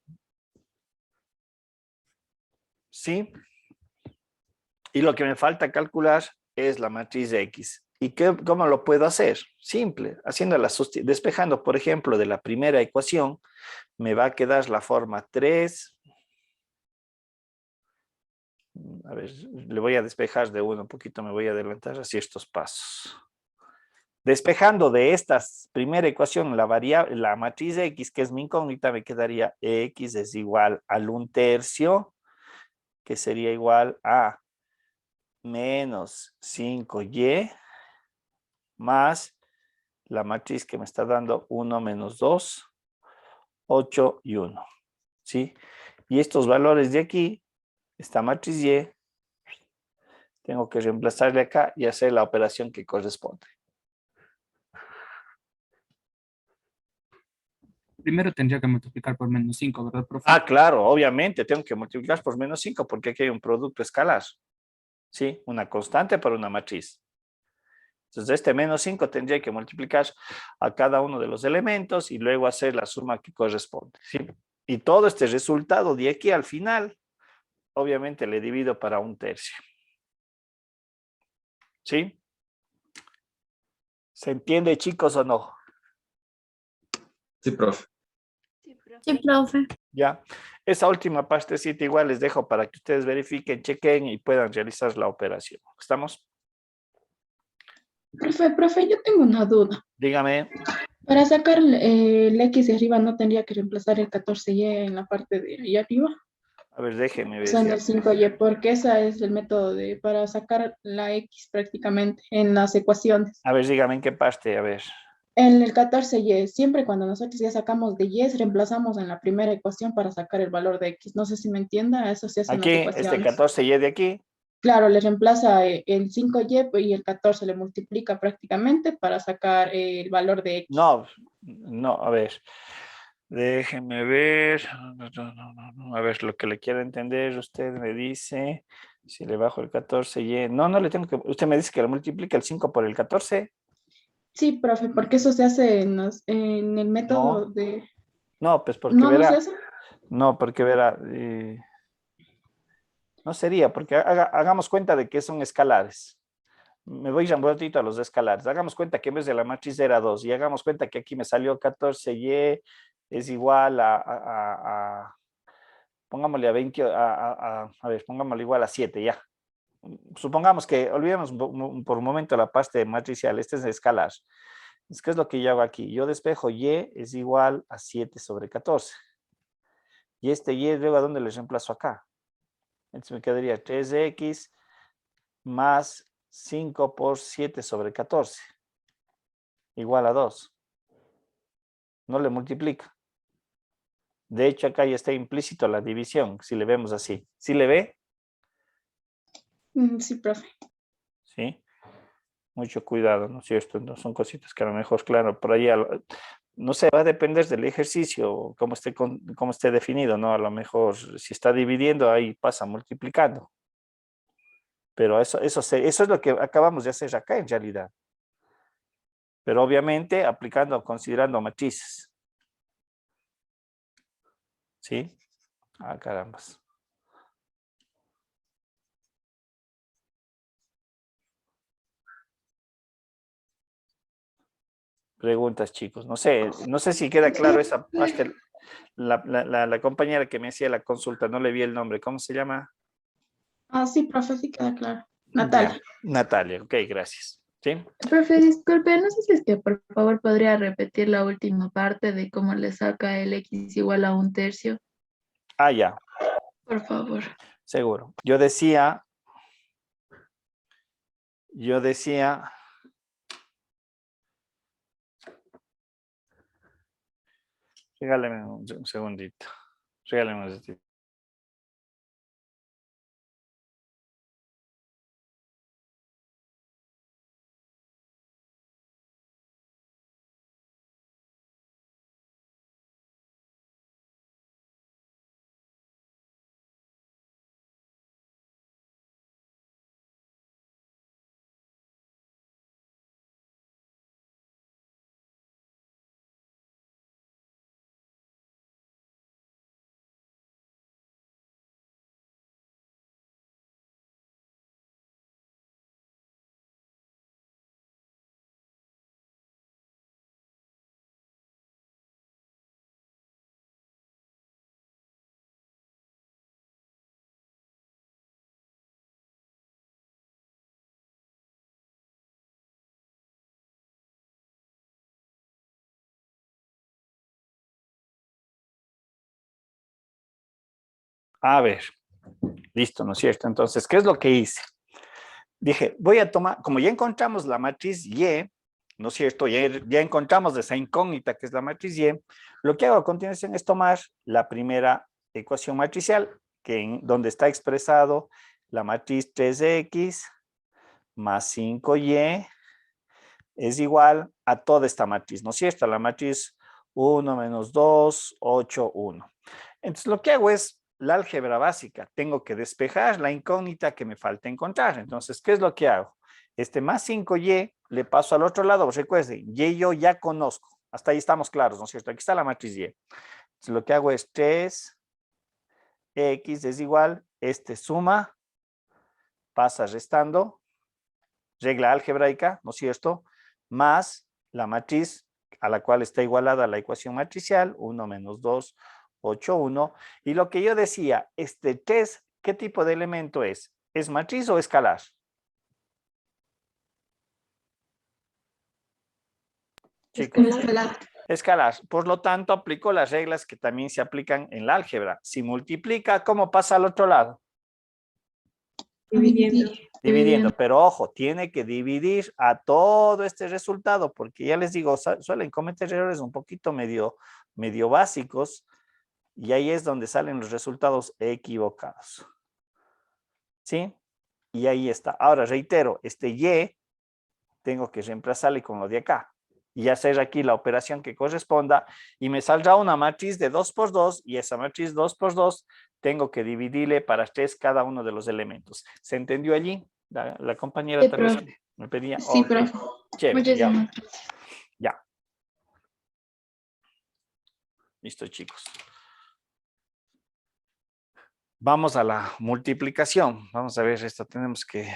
¿Sí? Y lo que me falta calcular es la matriz X. ¿Y cómo lo puedo hacer? Simple, despejando, por ejemplo, de la primera ecuación, me va a quedar la forma 3. A ver, le voy a despejar de uno un poquito, me voy a adelantar así estos pasos. Despejando de esta primera ecuación la matriz X, que es mi incógnita, me quedaría X es igual al 1/3, que sería igual a menos 5y más la matriz que me está dando 1 menos 2, 8 y 1. ¿Sí? Y estos valores de aquí, esta matriz Y, tengo que reemplazarle acá y hacer la operación que corresponde. Primero tendría que multiplicar por menos 5, ¿verdad, profe? Ah, claro, obviamente tengo que multiplicar por menos 5 porque aquí hay un producto escalar. ¿Sí? Una constante para una matriz. Entonces, este menos 5 tendría que multiplicar a cada uno de los elementos y luego hacer la suma que corresponde. ¿Sí? Y todo este resultado de aquí al final, obviamente le divido para 1/3. ¿Sí? ¿Se entiende, chicos, o no? Sí, profe. Sí, profe. Ya. Esa última partecita igual les dejo para que ustedes verifiquen, chequen y puedan realizar la operación. ¿Estamos? Profe, yo tengo una duda. Dígame. Para sacar el X de arriba, ¿no tendría que reemplazar el 14Y en la parte de ahí arriba? A ver, déjenme O ver. sea, en el 5Y, porque ese es el método para sacar la X prácticamente en las ecuaciones. A ver, dígame en qué parte, a ver. En el 14Y, siempre cuando nosotros ya sacamos de Y, reemplazamos en la primera ecuación para sacar el valor de X. No sé si me entienda, eso se hace en Aquí, las este ecuaciones. 14Y de aquí. Claro, le reemplaza el 5Y pues, y el 14 le multiplica prácticamente para sacar el valor de X. No, a ver. Déjenme ver. A ver, lo que le quiero entender, usted me dice, si le bajo el 14Y. No le tengo que, usted me dice que le multiplica el 5 por el 14. Sí, profe, porque eso se hace en el método No. de... No, pues porque No, no se verá. hace. No, porque verá. No sería, porque hagamos cuenta de que son escalares. Me voy un ratito a los escalares. Hagamos cuenta que en vez de la matriz era 2 y hagamos cuenta que aquí me salió 14y es igual pongámosle a 20, a ver, pongámosle igual a 7 ya. Supongamos que, olvidemos por un momento la parte matricial, este es escalar. ¿Qué es lo que yo hago aquí? Yo despejo y es igual a 7 sobre 14. Y este y luego a dónde le reemplazo acá. Entonces me quedaría 3x más 5 por 7 sobre 14 igual a 2. No le multiplica. De hecho, acá ya está implícito la división, si le vemos así. ¿Sí le ve? Sí, profe. Sí. Mucho cuidado, ¿no es cierto? No son cositas que a lo mejor, claro, por ahí, no sé, va a depender del ejercicio, cómo esté definido, ¿no? A lo mejor, si está dividiendo, ahí pasa multiplicando. Pero eso es lo que acabamos de hacer acá, en realidad. Pero obviamente, considerando matrices. ¿Sí? Ah, carambas. Preguntas, chicos. No sé si queda claro esa parte. La compañera que me hacía la consulta, no le vi el nombre. ¿Cómo se llama? Ah, sí, profe, sí queda claro. Ya, Natalia. Natalia, ok, gracias. ¿Sí? Profe, disculpe, no sé si es que por favor podría repetir la última parte de cómo le saca el X igual a 1/3. Ah, ya, Por favor. seguro. Yo decía, regáleme un segundito. Regáleme un segundito. A ver, listo, ¿no es cierto? Entonces, ¿qué es lo que hice? Dije, voy a tomar, como ya encontramos la matriz Y, ¿no es cierto? Ya encontramos esa incógnita que es la matriz Y, lo que hago a continuación es tomar la primera ecuación matricial, donde está expresado la matriz 3x más 5y es igual a toda esta matriz, ¿no es cierto? La matriz 1 menos 2, 8, 1. Entonces, lo que hago es la álgebra básica. Tengo que despejar la incógnita que me falta encontrar. Entonces, ¿qué es lo que hago? Este más 5y le paso al otro lado. Recuerden, y yo ya conozco. Hasta ahí estamos claros, ¿no es cierto? Aquí está la matriz y. Entonces, lo que hago es 3x es igual, suma, pasa restando, regla algebraica, ¿no es cierto? Más la matriz a la cual está igualada la ecuación matricial, 1 menos 2, 8, 1. Y lo que yo decía, 3, ¿qué tipo de elemento es? ¿Es matriz o escalar? Chicos, escalar. Por lo tanto, aplico las reglas que también se aplican en la álgebra. Si multiplica, ¿cómo pasa al otro lado? Dividiendo, pero ojo, tiene que dividir a todo este resultado, porque ya les digo, suelen cometer errores un poquito medio básicos, y ahí es donde salen los resultados equivocados. ¿Sí? Y ahí está. Ahora, reitero, y tengo que reemplazarle con lo de acá, y hacer aquí la operación que corresponda, y me saldrá una matriz de 2 por 2, y esa matriz 2 por 2 tengo que dividirle para 3 cada uno de los elementos. ¿Se entendió allí? La compañera Sí, también profe. me pedía. Sí, Ok. profe. Chévere, Muchísimas gracias. ya. Listo, chicos. Vamos a la multiplicación. Vamos a ver, esto tenemos que...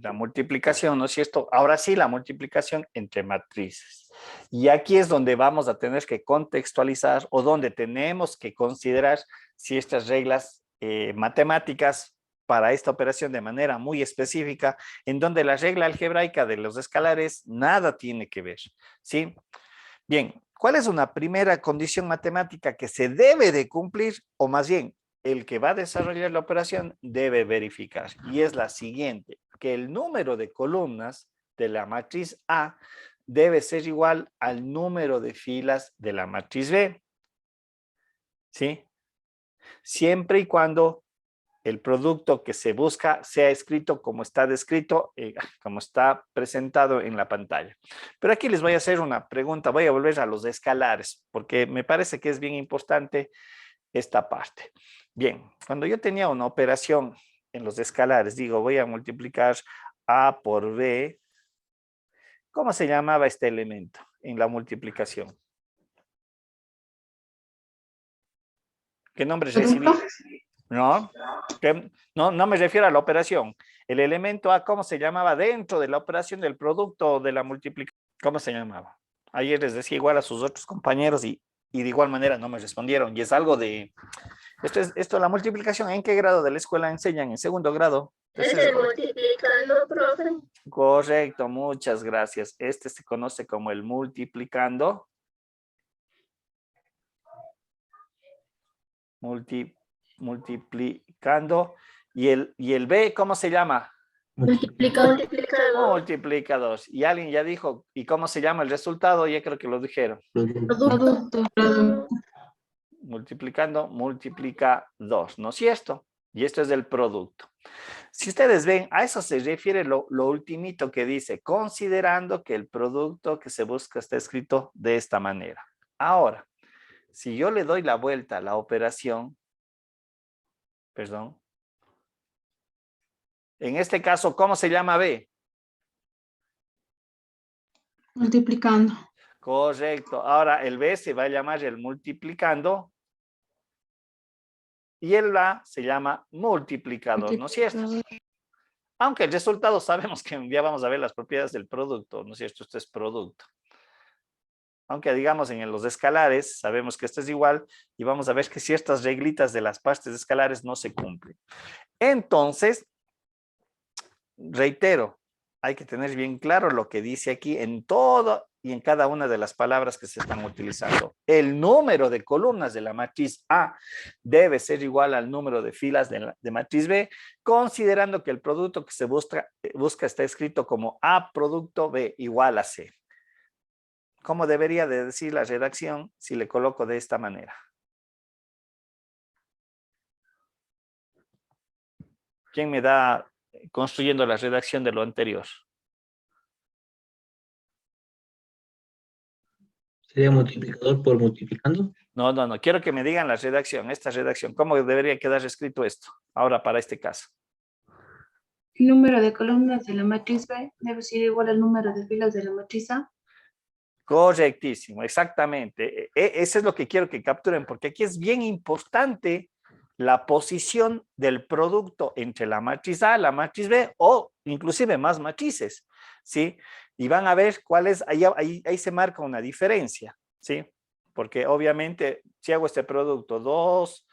la multiplicación, ¿no es cierto? Ahora sí, la multiplicación entre matrices. Y aquí es donde vamos a tener que contextualizar o donde tenemos que considerar si estas reglas matemáticas para esta operación de manera muy específica, en donde la regla algebraica de los escalares nada tiene que ver, ¿sí? Bien, ¿cuál es una primera condición matemática que se debe de cumplir, o más bien, el que va a desarrollar la operación debe verificar? Y es la siguiente, que el número de columnas de la matriz A debe ser igual al número de filas de la matriz B, ¿sí? Siempre y cuando el producto que se busca sea escrito como está descrito, como está presentado en la pantalla. Pero aquí les voy a hacer una pregunta, voy a volver a los escalares, porque me parece que es bien importante esta parte. Bien, cuando yo tenía una operación en los escalares, digo, voy a multiplicar A por B, ¿cómo se llamaba este elemento en la multiplicación? ¿Qué nombre recibí? No, no me refiero a la operación. El elemento A, ¿cómo se llamaba dentro de la operación del producto de la multiplicación? ¿Cómo se llamaba? Ayer les decía igual a sus otros compañeros y de igual manera no me respondieron. Y es algo de... Esto, la multiplicación, ¿en qué grado de la escuela enseñan? ¿En segundo grado? Es el multiplicando, profe. Correcto, muchas gracias. Este se conoce como el multiplicando. Multiplicando. ¿Y el B cómo se llama? Multiplicador. Multiplicador. Y alguien ya dijo, ¿y cómo se llama el resultado? Ya creo que lo dijeron. Producto. Multiplicando, multiplica 2, ¿no es cierto? Y esto es del producto. Si ustedes ven, a eso se refiere lo ultimito que dice, considerando que el producto que se busca está escrito de esta manera. Ahora, si yo le doy la vuelta a la operación, perdón, en este caso, ¿cómo se llama B? Multiplicando. Correcto. Ahora el B se va a llamar el multiplicando y el A se llama multiplicador, ¿no es cierto? Aunque el resultado sabemos que ya vamos a ver las propiedades del producto, ¿no es cierto? Esto es producto. Aunque digamos en los escalares sabemos que esto es igual y vamos a ver que ciertas reglitas de las partes escalares no se cumplen. Entonces, reitero, hay que tener bien claro lo que dice aquí en todo y en cada una de las palabras que se están utilizando. El número de columnas de la matriz A debe ser igual al número de filas de matriz B, considerando que el producto que se busca está escrito como A producto B igual a C. ¿Cómo debería de decir la redacción si le coloco de esta manera? ¿Quién me da construyendo la redacción de lo anterior? ¿Sería multiplicador por multiplicando? No. Quiero que me digan la redacción, esta redacción. ¿Cómo debería quedar escrito esto? Ahora para este caso. El número de columnas de la matriz B debe ser igual al número de filas de la matriz A. Correctísimo, exactamente. Eso es lo que quiero que capturen, porque aquí es bien importante la posición del producto entre la matriz A, la matriz B o inclusive más matrices, ¿sí? Y van a ver cuál es, ahí se marca una diferencia, ¿sí? Porque obviamente si hago este producto 2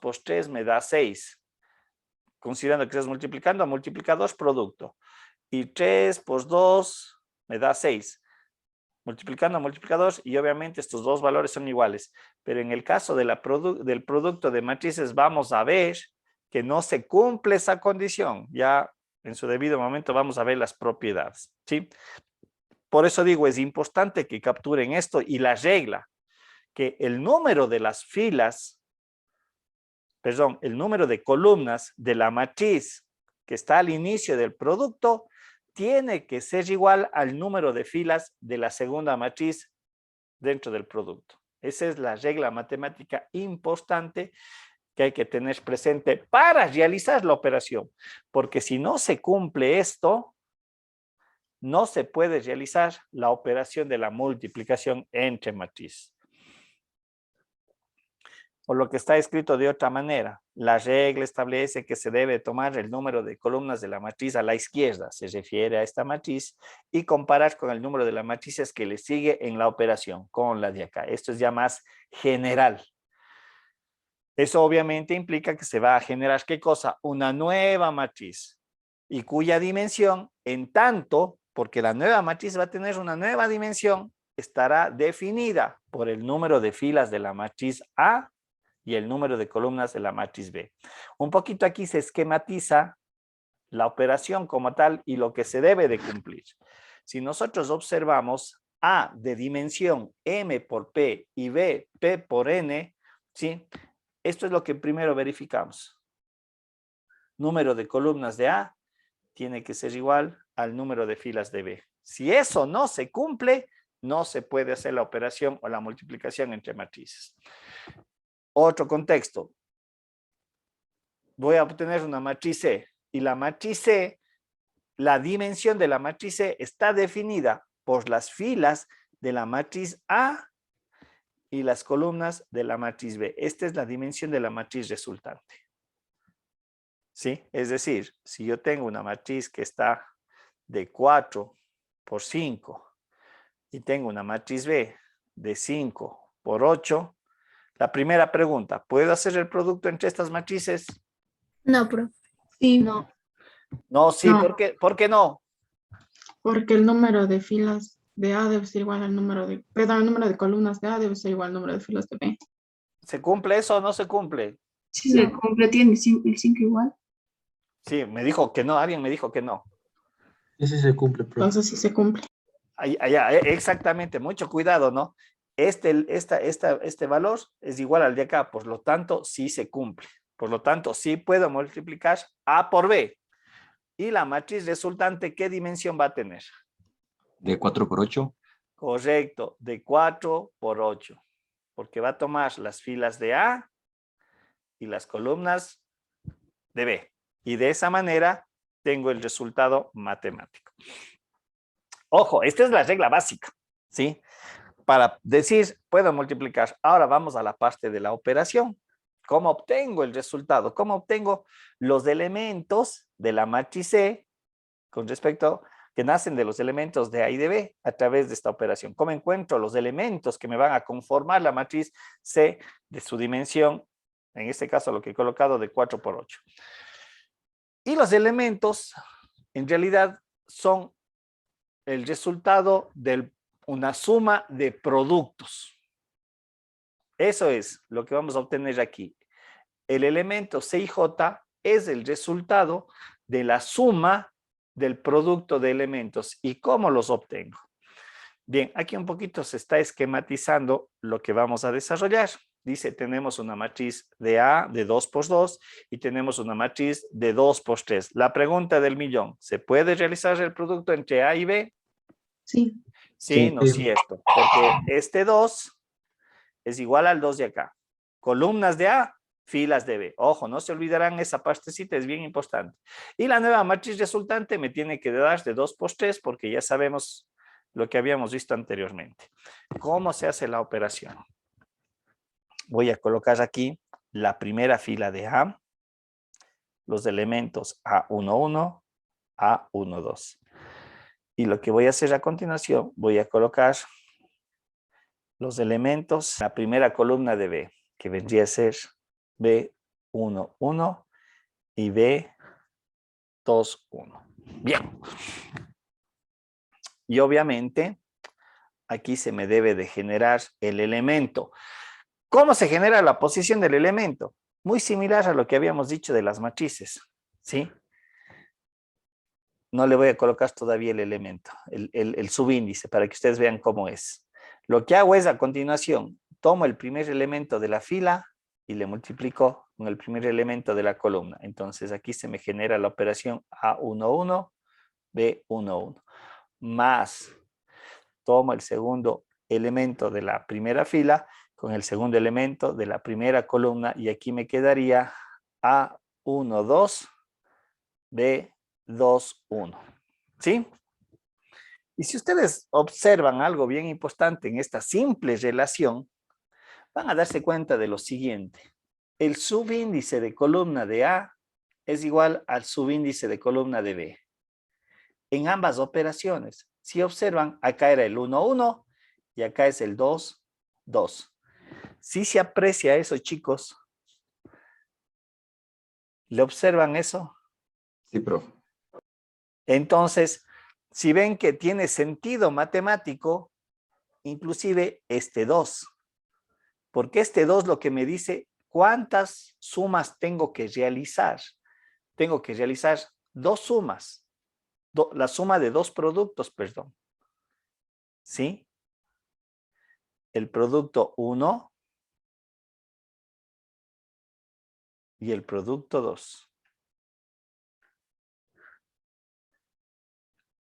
por 3 me da 6. Considerando que estás multiplicando, multiplica 2 producto. Y 3 por 2 me da 6. Multiplicando, multiplica 2 y obviamente estos dos valores son iguales. Pero en el caso de del producto de matrices vamos a ver que no se cumple esa condición. Ya en su debido momento vamos a ver las propiedades, ¿sí? Por eso digo, es importante que capturen esto y la regla, que el número de las filas, perdón, el número de columnas de la matriz que está al inicio del producto tiene que ser igual al número de filas de la segunda matriz dentro del producto. Esa es la regla matemática importante que hay que tener presente para realizar la operación, porque si no se cumple esto, no se puede realizar la operación de la multiplicación entre matrices. O lo que está escrito de otra manera, la regla establece que se debe tomar el número de columnas de la matriz a la izquierda, se refiere a esta matriz, y comparar con el número de las matrices que le sigue en la operación, con la de acá. Esto es ya más general. Eso obviamente implica que se va a generar, ¿qué cosa? Una nueva matriz, y cuya dimensión, en tanto, porque la nueva matriz va a tener una nueva dimensión, estará definida por el número de filas de la matriz A y el número de columnas de la matriz B. Un poquito aquí se esquematiza la operación como tal y lo que se debe de cumplir. Si nosotros observamos A de dimensión M por P y B, P por N, ¿sí? Esto es lo que primero verificamos. Número de columnas de A tiene que ser igual al número de filas de B. Si eso no se cumple, no se puede hacer la operación o la multiplicación entre matrices. Otro contexto. Voy a obtener una matriz C y la matriz C, la dimensión de la matriz C está definida por las filas de la matriz A y las columnas de la matriz B. Esta es la dimensión de la matriz resultante. ¿Sí? Es decir, si yo tengo una matriz que está de 4 por 5 y tengo una matriz B de 5 por 8, la primera pregunta, ¿puedo hacer el producto entre estas matrices? No, profe. Sí, no. No, sí, No. ¿por qué no? Porque el número de filas de A debe ser igual al número de, perdón, el número de columnas de A debe ser igual al número de filas de B. ¿Se cumple eso o no se cumple? Si se cumple, tiene el 5 igual. Sí, me dijo que no, alguien me dijo que no. Ese se cumple, profe. Entonces sí se cumple. Exactamente, mucho cuidado, ¿no? Este valor es igual al de acá, por lo tanto, sí se cumple. Por lo tanto, sí puedo multiplicar A por B. Y la matriz resultante, ¿qué dimensión va a tener? De 4 por 8. Correcto, de 4 por 8. Porque va a tomar las filas de A y las columnas de B. Y de esa manera tengo el resultado matemático. Ojo, esta es la regla básica, ¿sí? Para decir, puedo multiplicar. Ahora vamos a la parte de la operación. ¿Cómo obtengo el resultado? ¿Cómo obtengo los elementos de la matriz C con respecto que nacen de los elementos de A y de B a través de esta operación? ¿Cómo encuentro los elementos que me van a conformar la matriz C de su dimensión? En este caso lo que he colocado de 4 por 8. Y los elementos, en realidad, son el resultado de una suma de productos. Eso es lo que vamos a obtener aquí. El elemento C y J es el resultado de la suma del producto de elementos. ¿Y cómo los obtengo? Bien, aquí un poquito se está esquematizando lo que vamos a desarrollar. Dice, tenemos una matriz de A de 2 por 2 y tenemos una matriz de 2 por 3. La pregunta del millón, ¿se puede realizar el producto entre A y B? Sí. Sí, no es cierto, porque este 2 es igual al 2 de acá. Columnas de A, filas de B. Ojo, no se olvidarán esa partecita, es bien importante. Y la nueva matriz resultante me tiene que dar de 2 por 3 porque ya sabemos lo que habíamos visto anteriormente. ¿Cómo se hace la operación? Voy a colocar aquí la primera fila de A, los elementos A11, A12. Y lo que voy a hacer a continuación, voy a colocar los elementos, la primera columna de B, que vendría a ser B11 y B21. Bien. Y obviamente, aquí se me debe de generar el elemento. ¿Cómo se genera la posición del elemento? Muy similar a lo que habíamos dicho de las matrices, ¿sí? No le voy a colocar todavía el elemento, el subíndice, para que ustedes vean cómo es. Lo que hago es, a continuación, tomo el primer elemento de la fila y le multiplico con el primer elemento de la columna. Entonces, aquí se me genera la operación A11, B11, más tomo el segundo elemento de la primera fila con el segundo elemento de la primera columna y aquí me quedaría A12, B21. ¿Sí? Y si ustedes observan algo bien importante en esta simple relación, van a darse cuenta de lo siguiente. El subíndice de columna de A es igual al subíndice de columna de B. En ambas operaciones, si observan, acá era el 1, 1 y acá es el 2, 2. ¿Sí se aprecia eso, chicos? ¿Le observan eso? Sí, profe. Entonces, si ven que tiene sentido matemático, inclusive este 2. Porque este 2 lo que me dice, ¿cuántas sumas tengo que realizar? Tengo que realizar 2 sumas. La suma de 2 productos, perdón. ¿Sí? El producto 1 y el producto 2.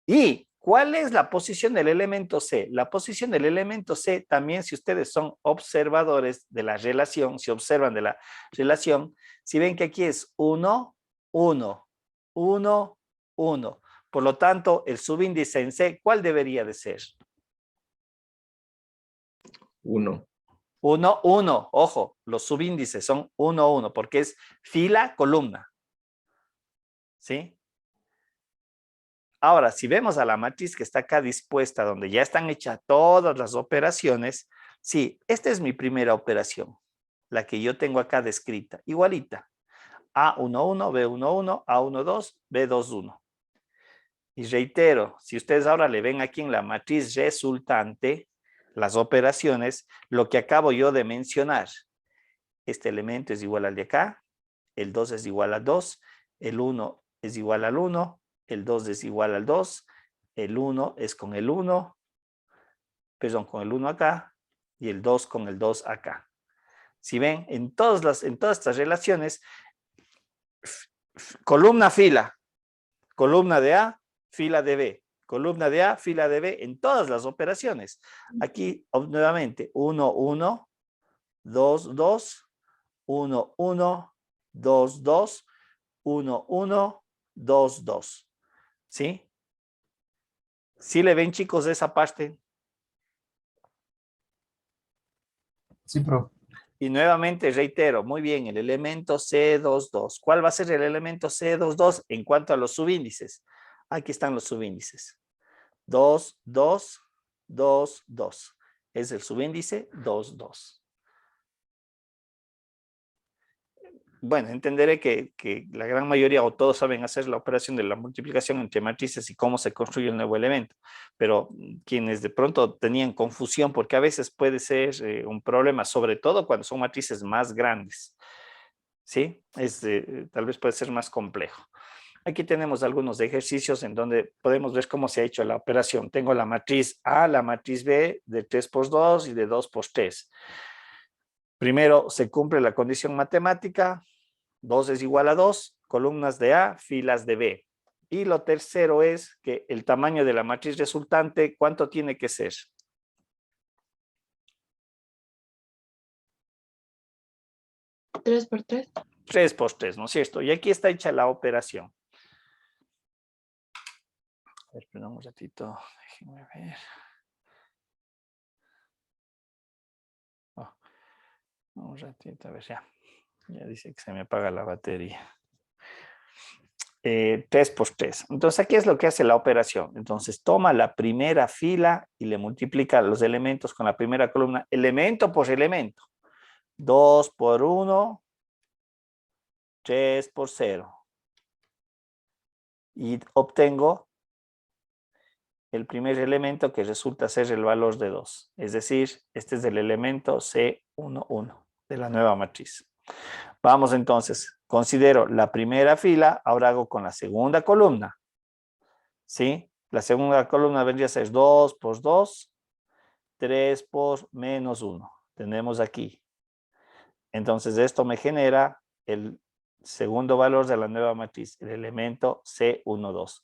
¿Y cuál es la posición del elemento C? La posición del elemento C también, si ustedes son observadores de la relación, si observan de la relación, si ven que aquí es 1, 1, 1, 1. Por lo tanto, el subíndice en C, ¿cuál debería de ser? 1. 1, 1. Ojo, los subíndices son 1, 1, porque es fila, columna. ¿Sí? Ahora, si vemos a la matriz que está acá dispuesta, donde ya están hechas todas las operaciones, sí, esta es mi primera operación, la que yo tengo acá descrita, igualita. A11, B11, A12, B21. Y reitero, si ustedes ahora le ven aquí en la matriz resultante, las operaciones, lo que acabo yo de mencionar, este elemento es igual al de acá, el 2 es igual al 2, el 1 es igual al 1, el 2 es igual al 2, el 1 es con el 1, perdón, con el 1 acá, y el 2 con el 2 acá. Si ven, en todas estas relaciones, columna, fila, columna de A, fila de B, columna de A, fila de B, en todas las operaciones. Aquí, nuevamente, 1, 1, 2, 2, 1, 1, 2, 2, 1, 1, 2, 2. ¿Sí? ¿Sí le ven, chicos, esa parte? Sí, profe. Y nuevamente reitero, muy bien, el elemento C22. ¿Cuál va a ser el elemento C22 en cuanto a los subíndices? Aquí están los subíndices. 2, 2, 2, 2. Es el subíndice 2, 2. bueno, entenderé que la gran mayoría o todos saben hacer la operación de la multiplicación entre matrices y cómo se construye el nuevo elemento, pero quienes de pronto tenían confusión, porque a veces puede ser un problema, sobre todo cuando son matrices más grandes, ¿sí? Tal vez puede ser más complejo. Aquí tenemos algunos ejercicios en donde podemos ver cómo se ha hecho la operación. Tengo la matriz A, la matriz B de 3 por 2 y de 2 por 3. Primero se cumple la condición matemática, 2 es igual a 2, columnas de A, filas de B. Y lo tercero es que el tamaño de la matriz resultante, ¿cuánto tiene que ser? ¿3 por 3? 3 por 3, ¿no es cierto? Y aquí está hecha la operación. A ver, espera un ratito, déjenme ver. Oh, un ratito, a ver, ya. Ya dice que se me apaga la batería. 3 por 3. Entonces, aquí es lo que hace la operación. Entonces, toma la primera fila y le multiplica los elementos con la primera columna, elemento por elemento. 2 por 1, 3 por 0. Y obtengo el primer elemento que resulta ser el valor de 2. Es decir, este es el elemento C11 de la nueva matriz. Vamos entonces, considero la primera fila, ahora hago con la segunda columna. ¿Sí? La segunda columna vendría a ser 2 por 2, 3 por menos 1. Tenemos aquí. Entonces esto me genera el segundo valor de la nueva matriz, el elemento C12.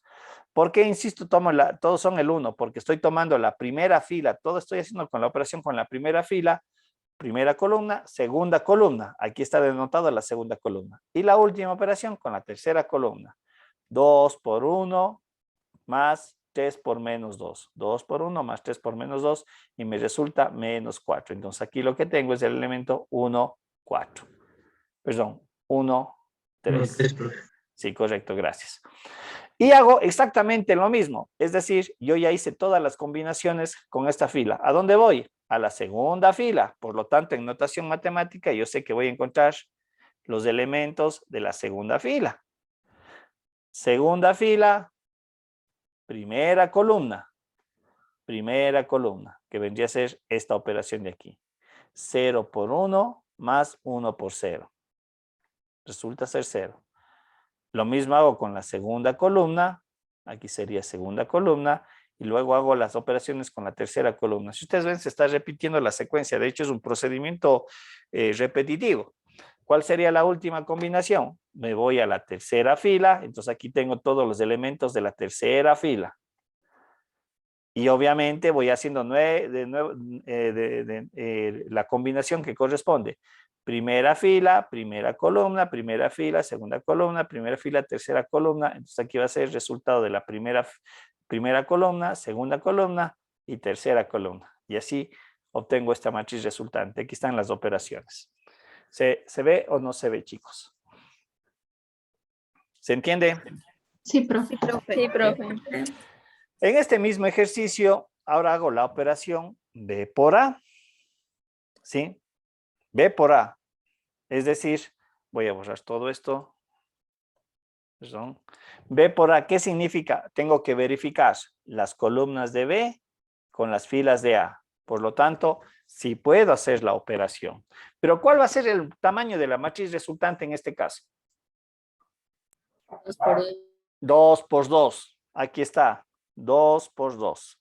¿Por qué, insisto, todos son el 1? Porque estoy tomando la primera fila, todo estoy haciendo con la operación con la primera fila, primera columna, segunda columna. Aquí está denotado la segunda columna. Y la última operación con la tercera columna. 2 por 1 más 3 por menos 2. 2 por 1 más 3 por menos 2 y me resulta menos 4. Entonces aquí lo que tengo es el elemento 1, 4. Perdón, 1, 3. 3, profe. Sí, correcto, gracias. Y hago exactamente lo mismo. Es decir, yo ya hice todas las combinaciones con esta fila. ¿A dónde voy? A la segunda fila. Por lo tanto, en notación matemática, yo sé que voy a encontrar los elementos de la segunda fila. Segunda fila, primera columna, que vendría a ser esta operación de aquí. 0 por 1 más 1 por 0. Resulta ser 0. Lo mismo hago con la segunda columna, aquí sería segunda columna, y luego hago las operaciones con la tercera columna. Si ustedes ven, se está repitiendo la secuencia, de hecho es un procedimiento repetitivo. ¿Cuál sería la última combinación? Me voy a la tercera fila, entonces aquí tengo todos los elementos de la tercera fila. Y obviamente voy haciendo la combinación que corresponde. Primera fila, primera columna, primera fila, segunda columna, primera fila, tercera columna. Entonces aquí va a ser el resultado de la primera columna, segunda columna y tercera columna. Y así obtengo esta matriz resultante. Aquí están las operaciones. ¿Se ve o no se ve, chicos? ¿Se entiende? Sí, profe. Sí, profe. En este mismo ejercicio, ahora hago la operación B por A. ¿Sí? B por A. Es decir, voy a borrar todo esto. Perdón. B por A, ¿qué significa? Tengo que verificar las columnas de B con las filas de A. Por lo tanto, sí puedo hacer la operación. Pero ¿cuál va a ser el tamaño de la matriz resultante en este caso? 2 por 2 por 2. Aquí está. 2 por 2.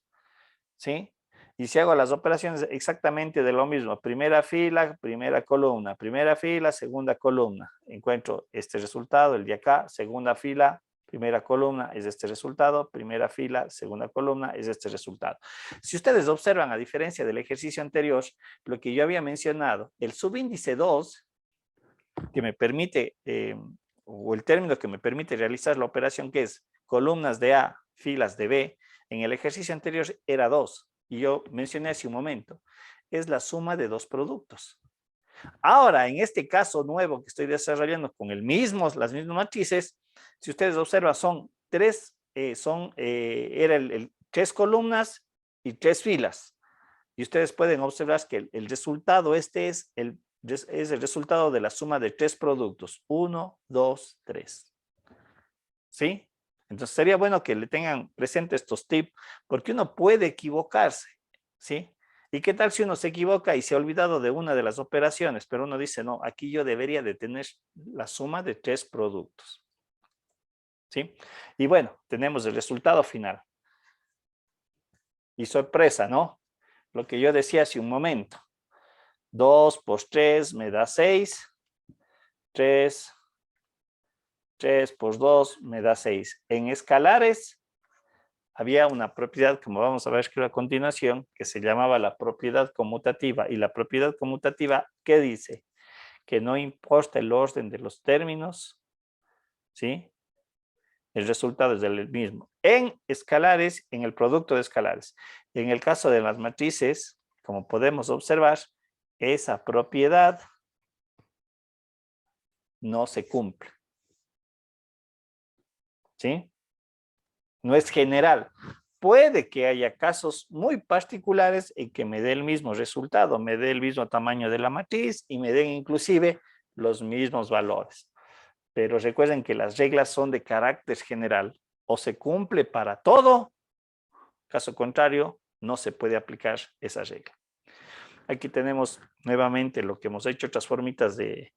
¿Sí? Y si hago las operaciones exactamente de lo mismo, primera fila, primera columna, primera fila, segunda columna, encuentro este resultado, el de acá, segunda fila, primera columna es este resultado, primera fila, segunda columna es este resultado. Si ustedes observan, a diferencia del ejercicio anterior, lo que yo había mencionado, el subíndice 2, que me permite, o el término que me permite realizar la operación, que es columnas de A, filas de B, en el ejercicio anterior era 2. Y yo mencioné hace un momento, es la suma de dos productos. Ahora, en este caso nuevo que estoy desarrollando con las mismas matrices, si ustedes observan, son tres columnas y 3 filas. Y ustedes pueden observar que el resultado es el Es el resultado de la suma de 3 productos. 1, 2, 3. ¿Sí? Entonces sería bueno que le tengan presente estos tips, porque uno puede equivocarse. ¿Sí? ¿Y qué tal si uno se equivoca y se ha olvidado de una de las operaciones? Pero uno dice, no, aquí yo debería de tener la suma de 3 productos. ¿Sí? Y bueno, tenemos el resultado final. Y sorpresa, ¿no? Lo que yo decía hace un momento. 2 por 3 me da 6. 3 por 2 me da 6. En escalares había una propiedad, como vamos a ver a continuación, que se llamaba la propiedad conmutativa. Y la propiedad conmutativa, ¿qué dice? Que no importa el orden de los términos, ¿sí? El resultado es el mismo. En escalares, en el producto de escalares. En el caso de las matrices, como podemos observar, esa propiedad no se cumple. ¿Sí? No es general. Puede que haya casos muy particulares en que me dé el mismo resultado, me dé el mismo tamaño de la matriz y me den inclusive los mismos valores. Pero recuerden que las reglas son de carácter general. O se cumple para todo, caso contrario, no se puede aplicar esa regla. Aquí tenemos nuevamente lo que hemos hecho, otras formitas en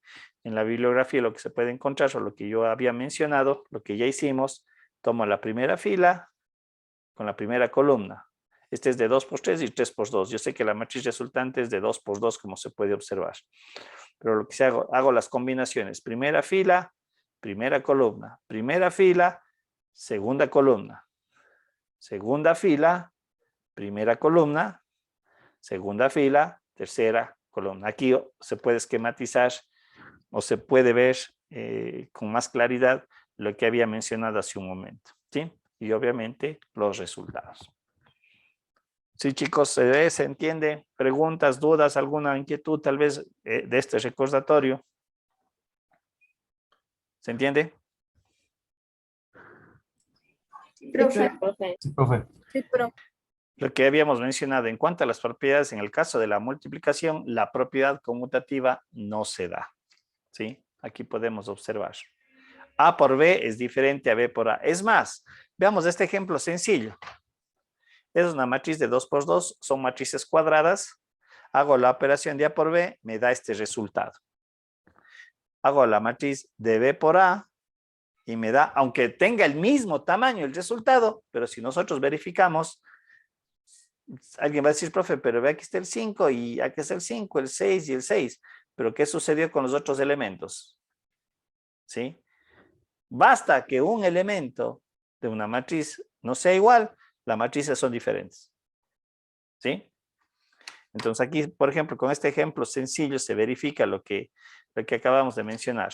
la bibliografía, lo que se puede encontrar o lo que yo había mencionado, lo que ya hicimos. Tomo la primera fila con la primera columna. Este es de 2 por 3 y 3 por 2. Yo sé que la matriz resultante es de 2 por 2, como se puede observar. Pero lo que hago las combinaciones. Primera fila, primera columna. Primera fila, segunda columna. Segunda fila, primera columna. Segunda fila, tercera columna. Aquí se puede esquematizar o se puede ver con más claridad lo que había mencionado hace un momento, ¿sí? Y obviamente los resultados. Sí, chicos, ¿se entiende? ¿Preguntas, dudas, alguna inquietud tal vez de este recordatorio? ¿Se entiende? Sí, Profe. profe. Sí, profe. Sí, profe. Lo que habíamos mencionado en cuanto a las propiedades, en el caso de la multiplicación, la propiedad conmutativa no se da, ¿sí? Aquí podemos observar. A por B es diferente a B por A. Es más, veamos este ejemplo sencillo. Es una matriz de 2 por 2, son matrices cuadradas. Hago la operación de A por B, me da este resultado. Hago la matriz de B por A y me da, aunque tenga el mismo tamaño el resultado, pero si nosotros verificamos, alguien va a decir, profe, pero ve aquí está el 5 y aquí está el 5, el 6 y el 6. Pero ¿qué sucedió con los otros elementos? ¿Sí? Basta que un elemento de una matriz no sea igual, las matrices son diferentes. ¿Sí? Entonces aquí, por ejemplo, con este ejemplo sencillo se verifica lo que acabamos de mencionar.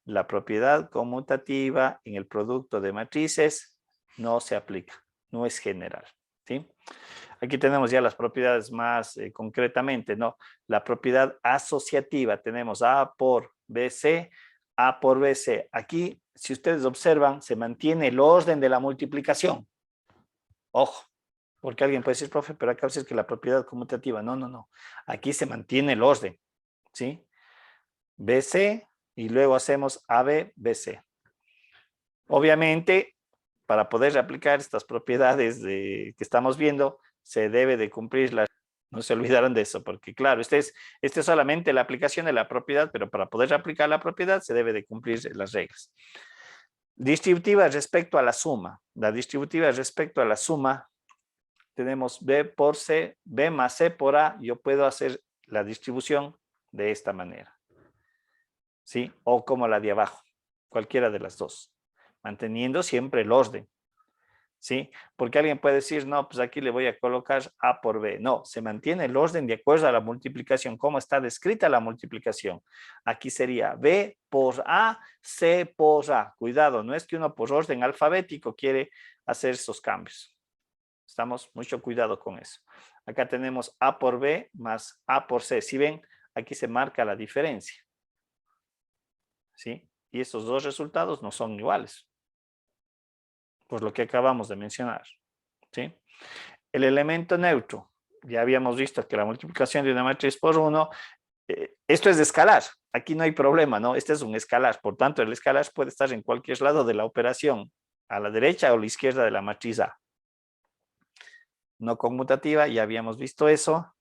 La propiedad conmutativa en el producto de matrices no se aplica, no es general. ¿Sí? Aquí tenemos ya las propiedades más concretamente, ¿no? La propiedad asociativa, tenemos A por BC, A por BC. Aquí, si ustedes observan, se mantiene el orden de la multiplicación. Ojo, porque alguien puede decir, profe, pero acá dice que la propiedad conmutativa. No, no, no. Aquí se mantiene el orden, ¿sí? BC y luego hacemos AB, BC. Obviamente, para poder aplicar estas propiedades que estamos viendo, se debe de cumplir las... No se olvidaron de eso, porque claro, este es solamente la aplicación de la propiedad, pero para poder aplicar la propiedad se debe de cumplir las reglas. Distributiva respecto a la suma. La distributiva respecto a la suma, tenemos B por C, B más C por A. Yo puedo hacer la distribución de esta manera. ¿Sí? O como la de abajo, cualquiera de las dos, manteniendo siempre el orden. ¿Sí? Porque alguien puede decir, no, pues aquí le voy a colocar A por B. No, se mantiene el orden de acuerdo a la multiplicación, como está descrita la multiplicación. Aquí sería B por A, C por A. Cuidado, no es que uno por orden alfabético quiere hacer esos cambios. Estamos mucho cuidado con eso. Acá tenemos A por B más A por C. Si ven, aquí se marca la diferencia. ¿Sí? Y estos dos resultados no son iguales. Por lo que acabamos de mencionar. ¿Sí? El elemento neutro. Ya habíamos visto que la multiplicación de una matriz por 1 Esto es escalar, aquí no hay problema, ¿no? Este es un escalar, por tanto el escalar puede estar en cualquier lado de la operación, a la derecha o a la izquierda de la matriz A. No conmutativa, ya habíamos visto eso.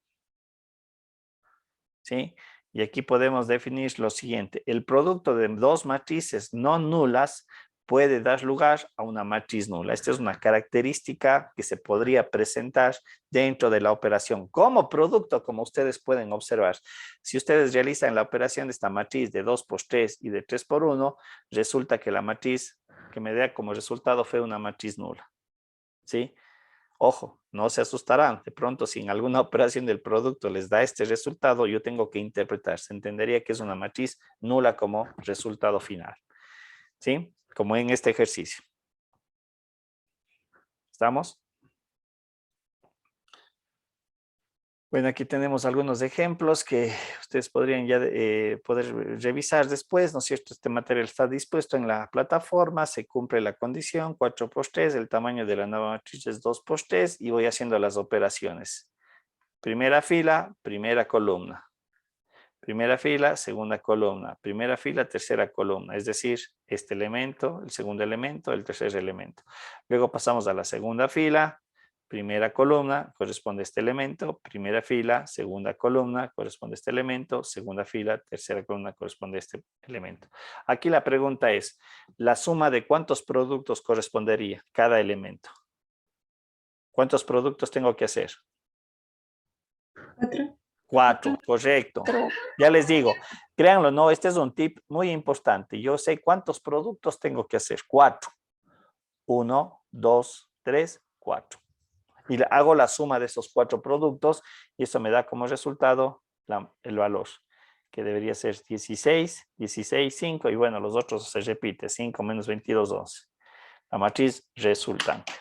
¿Sí? Y aquí podemos definir lo siguiente. El producto de dos matrices no nulas puede dar lugar a una matriz nula. Esta es una característica que se podría presentar dentro de la operación como producto, como ustedes pueden observar. Si ustedes realizan la operación de esta matriz de 2 por 3 y de 3 por 1, resulta que la matriz que me da como resultado fue una matriz nula. ¿Sí? Ojo, no se asustarán. De pronto, si en alguna operación del producto les da este resultado, yo tengo que interpretar. Se entendería que es una matriz nula como resultado final. ¿Sí? Como en este ejercicio. ¿Estamos? Bueno, aquí tenemos algunos ejemplos que ustedes podrían ya poder revisar después, ¿no es cierto? Este material está dispuesto en la plataforma, se cumple la condición 4 por 3, el tamaño de la nueva matriz es 2 por 3 y voy haciendo las operaciones. Primera fila, primera columna. Primera fila, segunda columna. Primera fila, tercera columna. Es decir, este elemento, el segundo elemento, el tercer elemento. Luego pasamos a la segunda fila. Primera columna corresponde a este elemento, primera fila, segunda columna corresponde a este elemento, segunda fila, tercera columna corresponde a este elemento. Aquí la pregunta es, ¿la suma de cuántos productos correspondería cada elemento? ¿Cuántos productos tengo que hacer? 4. 4, correcto. Ya les digo, créanlo, no, este es un tip muy importante. Yo sé cuántos productos tengo que hacer. 4. 1, 2, 3, 4. Y hago la suma de esos 4 productos y eso me da como resultado el valor, que debería ser 16, 16, 5 y bueno, los otros se repite, 5 menos 22, 11. La matriz resultante.